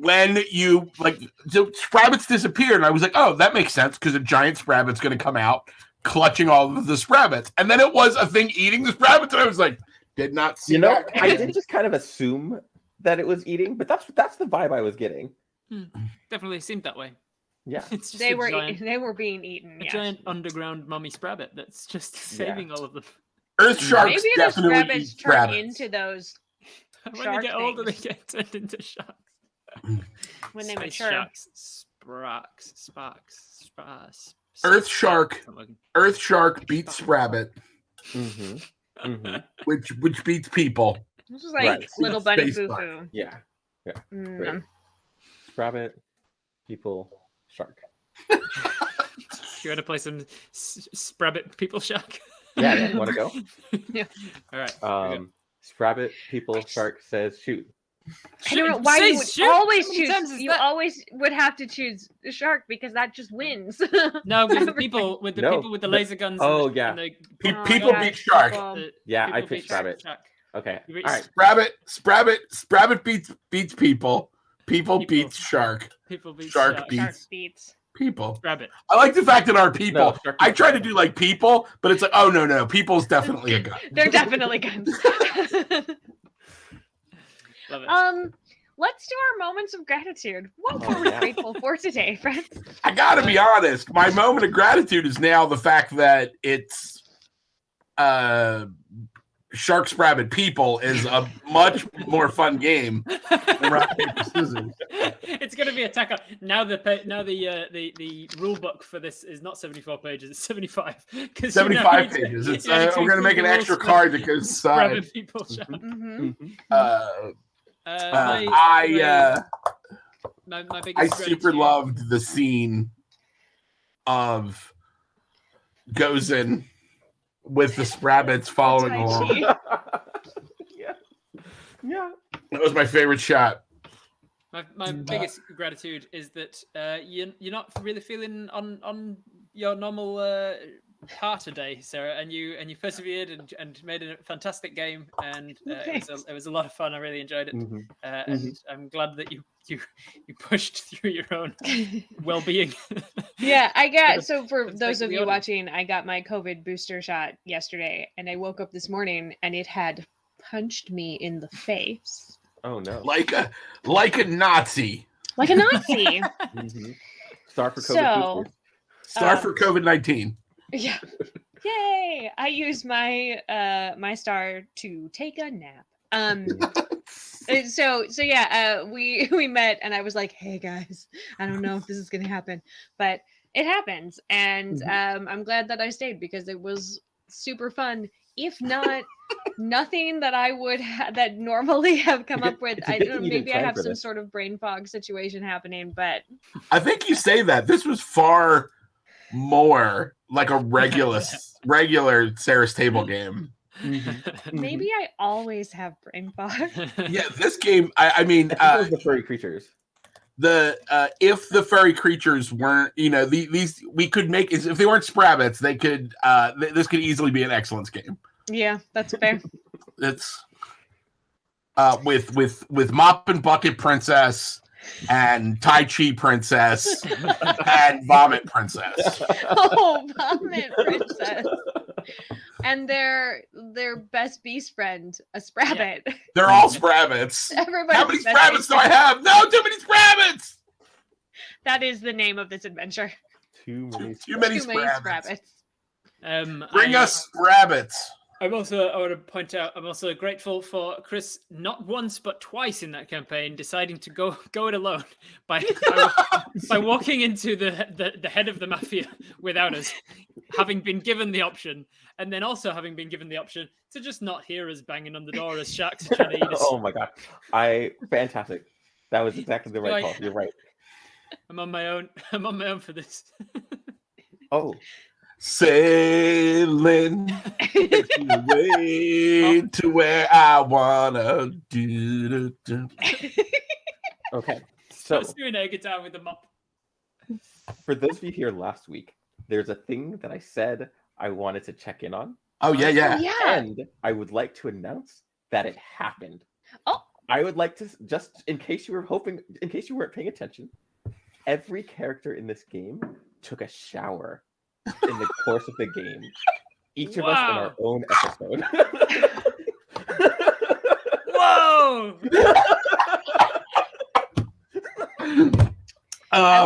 When you so Sprabbits disappeared, and I was like, oh, that makes sense because a giant Sprabbit's going to come out clutching all of the Sprabbits, and then it was a thing eating the Sprabbits, and I was like, did not see that. I did just kind of assume that it was eating, but that's the vibe I was getting. Definitely seemed that way. Yeah, it's just they were being eaten. A giant underground mummy Sprabbit that's just saving all of them. Earth sharks maybe definitely the eat Sprabbits turn Sprabbits. into those. When they get older, they get turned into sharks. When they Space mature. Sharks, sparks. Earth shark beats Sprabbit, which beats people. This is like little buddy Space Boo Bug. Foo. Yeah. Great. Sprabbit, people, shark. You want to play some Sprabbit People Shark? Yeah, want to go? Yeah. All right. Sprabbit, people, shark says shoot. I don't know why you would always choose. You that? always would have to choose the shark because that just wins. No, with the people with the laser guns. Oh, and yeah. And People beat shark. Yeah, I people picked beat shark. Sprabbit. Okay. You All right. Sprabbit beats people. People beats shark. People beat Shark Shark beats people. Rabbit. I like the fact that our people. No, shark I beats try to rabbit. do like people, but it's like, oh no, people's definitely a gun. They're definitely guns. Love it. Let's do our moments of gratitude. What are we grateful for today, friends? I gotta be honest. My moment of gratitude is now the fact that it's Shark Sprabbit People is a much more fun game than Rock Paper Scissors. It's going to be a tackle. Now the rule book for this is not 74 pages; it's 75. 75 pages. It's we're going to make an extra card because Sprabbit People Shark. My biggest I super gratitude- loved the scene of Gozen with the Sprabbits following along. Yeah. That was my favorite shot. My biggest gratitude is that you're not really feeling on your normal heart today, Sarah, and you persevered and made a fantastic game, and it was a lot of fun. I really enjoyed it, and I'm glad that you pushed through your own well-being. Yeah, I got so for Let's those take of the you audience. watching, I got my COVID booster shot yesterday, and I woke up this morning and it had punched me in the face. Oh no! Like a Nazi. Like a Nazi. Mm-hmm. Star for COVID So, boosters. Star for COVID-19. Yeah. Yay! I used my my star to take a nap. So yeah, we met and I was like, hey guys, I don't know if this is gonna happen, but it happens, and I'm glad that I stayed because it was super fun. If not, nothing that I would that normally have come up with. I don't know, maybe I have some sort of brain fog situation happening, but I think you say that this was far more like a regular Sarah's Table game. maybe I always have brain fog. Yeah, this game. I mean, the furry creatures. If the furry creatures weren't, these we could make if they weren't Sprabbits, they could. This could easily be an excellence game. Yeah, that's fair. It's with Mop and Bucket Princess and Tai Chi Princess and Vomit Princess. Oh, Vomit Princess. And their best beast friend, a Sprabbit. Yeah. They're all Sprabbits. How many Sprabbits do I have? No, too many Sprabbits. That is the name of this adventure. Too many Sprabbits. Bring us Sprabbits. I want to point out, I'm also grateful for Chris not once but twice in that campaign deciding to go it alone by walking into the head of the mafia without us, having been given the option, and then also having been given the option to just not hear us banging on the door as sharks are trying to eat us. Oh my god, fantastic! That was exactly the right call. You're right. I'm on my own for this. Oh. Sailing way to where I wanna do. Okay, so let's do an air guitar with the mop. For those of you here last week, there's a thing that I said I wanted to check in on. Oh yeah. And I would like to announce that it happened. Oh, I would like to just in case you weren't paying attention, every character in this game took a shower in the course of the game. Each of us in our own episode. Whoa! I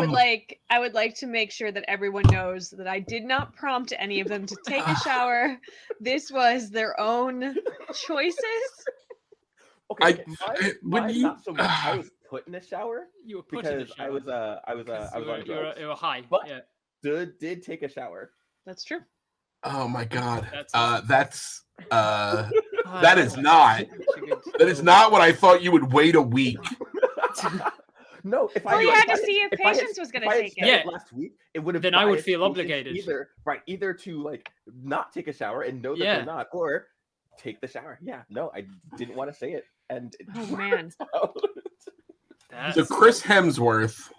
would like to make sure that everyone knows that I did not prompt any of them to take a shower. This was their own choices. Okay, mine not so much. I was put in a shower. You were put because in a shower. I was on drugs. You were high. But yeah. Did take a shower. That's true. Oh my god. That is not what I thought you would wait a week. No, if you had to see if Patience was going to take it. Yeah, last week it would have. Then I would feel obligated. Either to not take a shower and know that they're not, or take the shower. Yeah, no, I didn't want to say it, and oh man. So Chris Hemsworth.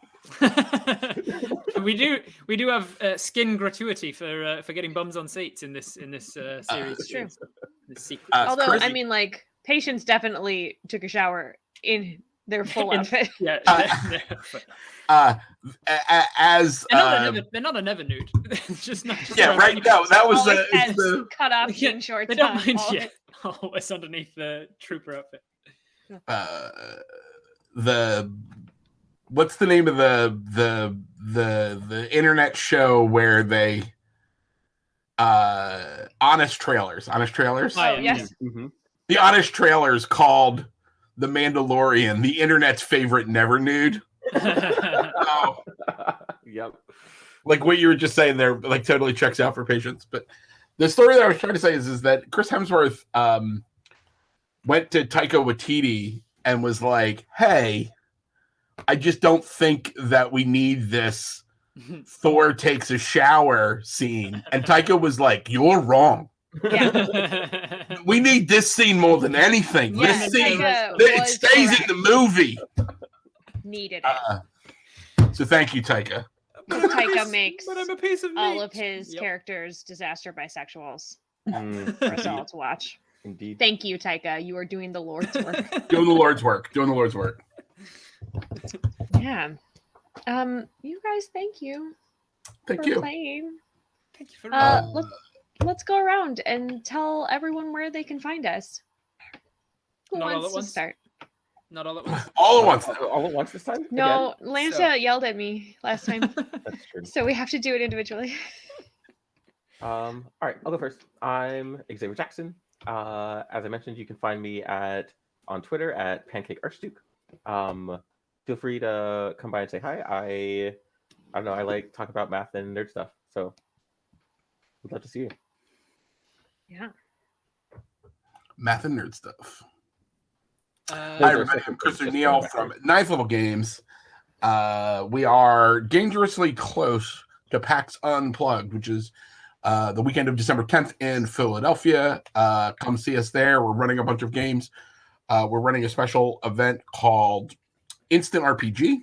we do have skin gratuity for getting bums on seats in this series. It's true. This secret. Although I mean, Patience definitely took a shower in their full outfit. Yeah. They're not a never nude. just right. No, that was the cut off jean shorts. They don't mind yet. Always underneath the trooper outfit. What's the name of the internet show where they Honest Trailers? Oh yes. Mm-hmm. The Honest Trailers called The Mandalorian the internet's favorite never nude. Oh. Yep. Like what you were just saying there, totally checks out for Patience. But the story that I was trying to say is that Chris Hemsworth went to Taika Waititi and was like, hey, I just don't think that we need this Thor takes a shower scene. And Taika was like, you're wrong. Yeah. We need this scene more than anything. Yeah, this scene, it stays in the movie. Needed it. So thank you, Taika. Taika makes but I'm a piece of all meat. of his characters disaster bisexuals For us all to watch. Indeed. Thank you, Taika. You are doing the Lord's work. Doing the Lord's work. Yeah. You guys, thank you. Thank for you. Playing. Thank you for Let's go around and tell everyone where they can find us. Who Not all wants at to once? start? Not all at once. All at once. All at once this time? No, Lanta So- yelled at me last time, That's true. so we have to do it individually. All right, I'll go first. I'm Xavier Jackson. As I mentioned, you can find me on Twitter at Pancake Archduke. Feel free to come by and say hi. I don't know. I like talk about math and nerd stuff, so would love to see you. Yeah. Math and nerd stuff. Hi, Those are everybody. I'm separate Chris things, just O'Neill going from back. Ninth Level Games. We are dangerously close to PAX Unplugged, which is the weekend of December 10th in Philadelphia. Come see us there. We're running a bunch of games. We're running a special event called Instant RPG.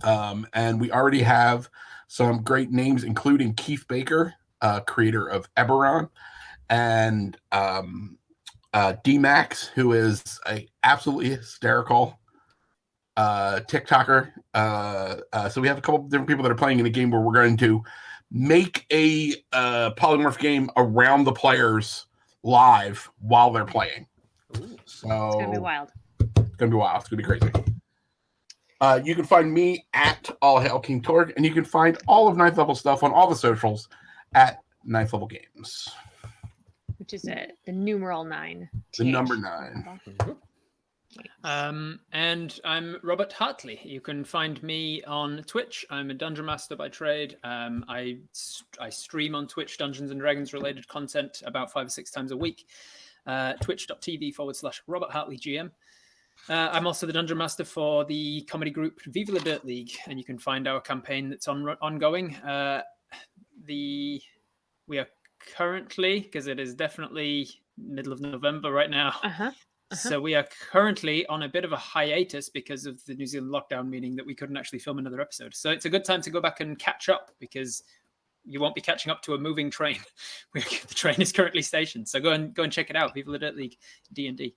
And we already have some great names, including Keith Baker, creator of Eberron, and D-Max, who is a absolutely hysterical TikToker. So we have a couple of different people that are playing in a game where we're going to make a polymorph game around the players live while they're playing. Ooh. So It's gonna be wild. It's gonna be wild. It's gonna be crazy. You can find me at All Hail King Torg, and you can find all of Ninth Level stuff on all the socials at Ninth Level Games. Which is the numeral 9. The number 9. And I'm Robert Hartley. You can find me on Twitch. I'm a dungeon master by trade. I stream on Twitch Dungeons and Dragons related content about 5 or 6 times a week. Twitch.tv/Robert Hartley GM. I'm also the dungeon master for the comedy group Viva la Dirt League, and you can find our campaign that's ongoing. We are currently, because it is definitely middle of November right now. So we are currently on a bit of a hiatus because of the New Zealand lockdown, meaning that we couldn't actually film another episode. So it's a good time to go back and catch up, because you won't be catching up to a moving train. The train is currently stationed. So go and check it out. Viva la Dirt League D&D.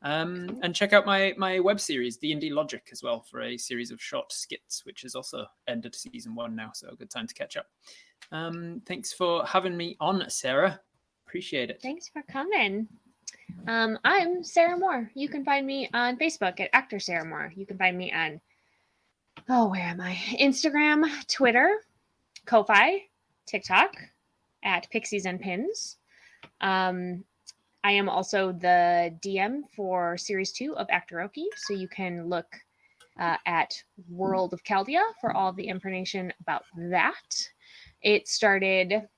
And check out my web series, D&D Logic, as well, for a series of short skits, which has also ended season 1 now. So a good time to catch up. Thanks for having me on, Sarah. Appreciate it. Thanks for coming. I'm Sarah Moore. You can find me on Facebook at Actor Sarah Moore. You can find me on, where am I? Instagram, Twitter, Ko-Fi, TikTok at Pixies and Pins. I am also the DM for Series 2 of Actoroki, so you can look at World of Chaldea for all of the information about that. It started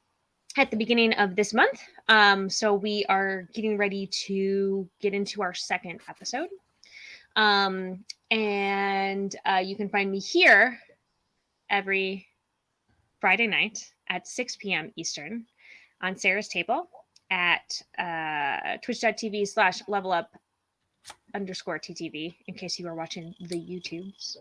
at the beginning of this month, so we are getting ready to get into our 2nd episode. And you can find me here every Friday night at 6 p.m. Eastern on Sarah's Table at twitch.tv/levelup_TTV, in case you are watching the YouTubes.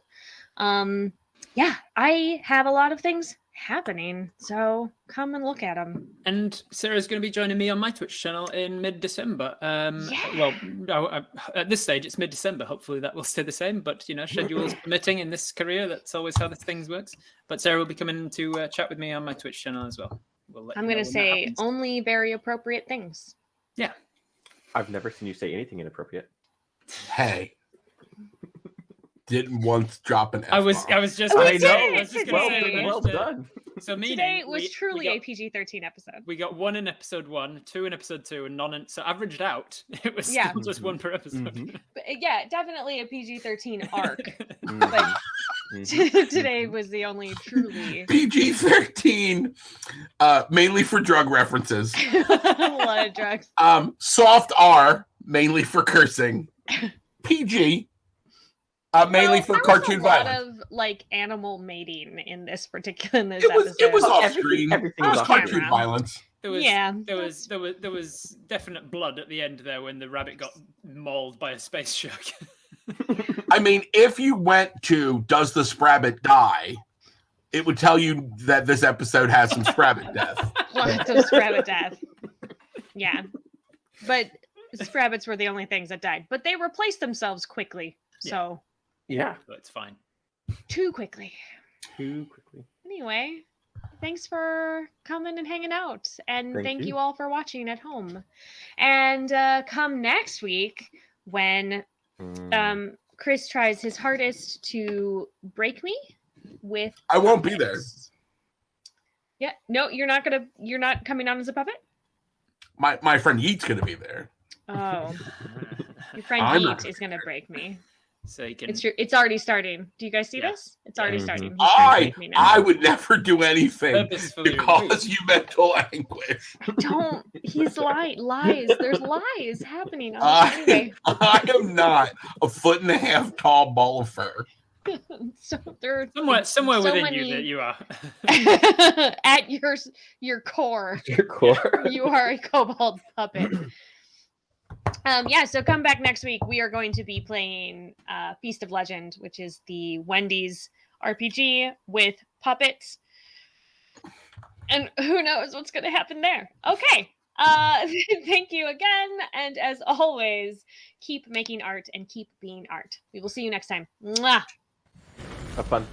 I have a lot of things happening, so come and look at them. And Sarah's going to be joining me on my Twitch channel in mid-December. Yeah. Well, at this stage, it's mid-December. Hopefully that will stay the same. But, schedules permitting in this career, that's always how this thing works. But Sarah will be coming to chat with me on my Twitch channel as well. I'm going to say only very appropriate things. Yeah. I've never seen you say anything inappropriate. Hey. Didn't once drop an F-bomb. I was just I going to know. say. I was just going to say. Well done. So Today was truly a PG-13 episode. We got 1 in episode 1, 2 in episode 2, and none in. So averaged out, it was still just 1 per episode. Mm-hmm. But yeah, definitely a PG-13 arc. Mm-hmm. But today was the only truly PG-13, mainly for drug references. a lot of drugs. Soft R, mainly for cursing. PG, mainly for cartoon violence. violence. A lot of animal mating in this episode. It was off screen. Everything It was was off cartoon camera. violence. There was, Yeah, there was definite blood at the end there when the rabbit got mauled by a space shark. I mean, if you went to Does the Sprabbit Die, it would tell you that this episode has some Sprabbit death. lots of Sprabbit death. Yeah, but Sprabbits were the only things that died. But they replaced themselves quickly. So Yeah. So it's fine. too quickly. Too quickly. Anyway, thanks for coming and hanging out. And Thank thank you. you all for watching at home. And come next week, when Chris tries his hardest to break me with I won't be there. Yeah, no, you're not coming on as a puppet? My friend Yeet's gonna be there. Oh. Your friend I'm Yeet not is gonna break me. So you can. It's already starting. Do you guys see Yeah. this? It's already Yeah. starting. He's trying to break me now. I would never do anything Purposefully to cause you mental anguish. I don't. He's lies. There's lies happening. Anyway, I am not a 1.5 foot tall ball of fur. so there somewhere so within many... you that you are. At your core. Your core. You are a kobold puppet. Yeah, so come back next week. We are going to be playing Feast of Legend, which is the Wendy's RPG with puppets. And who knows what's going to happen there. Okay. Thank you again. And as always, keep making art and keep being art. We will see you next time. Mwah! Have fun.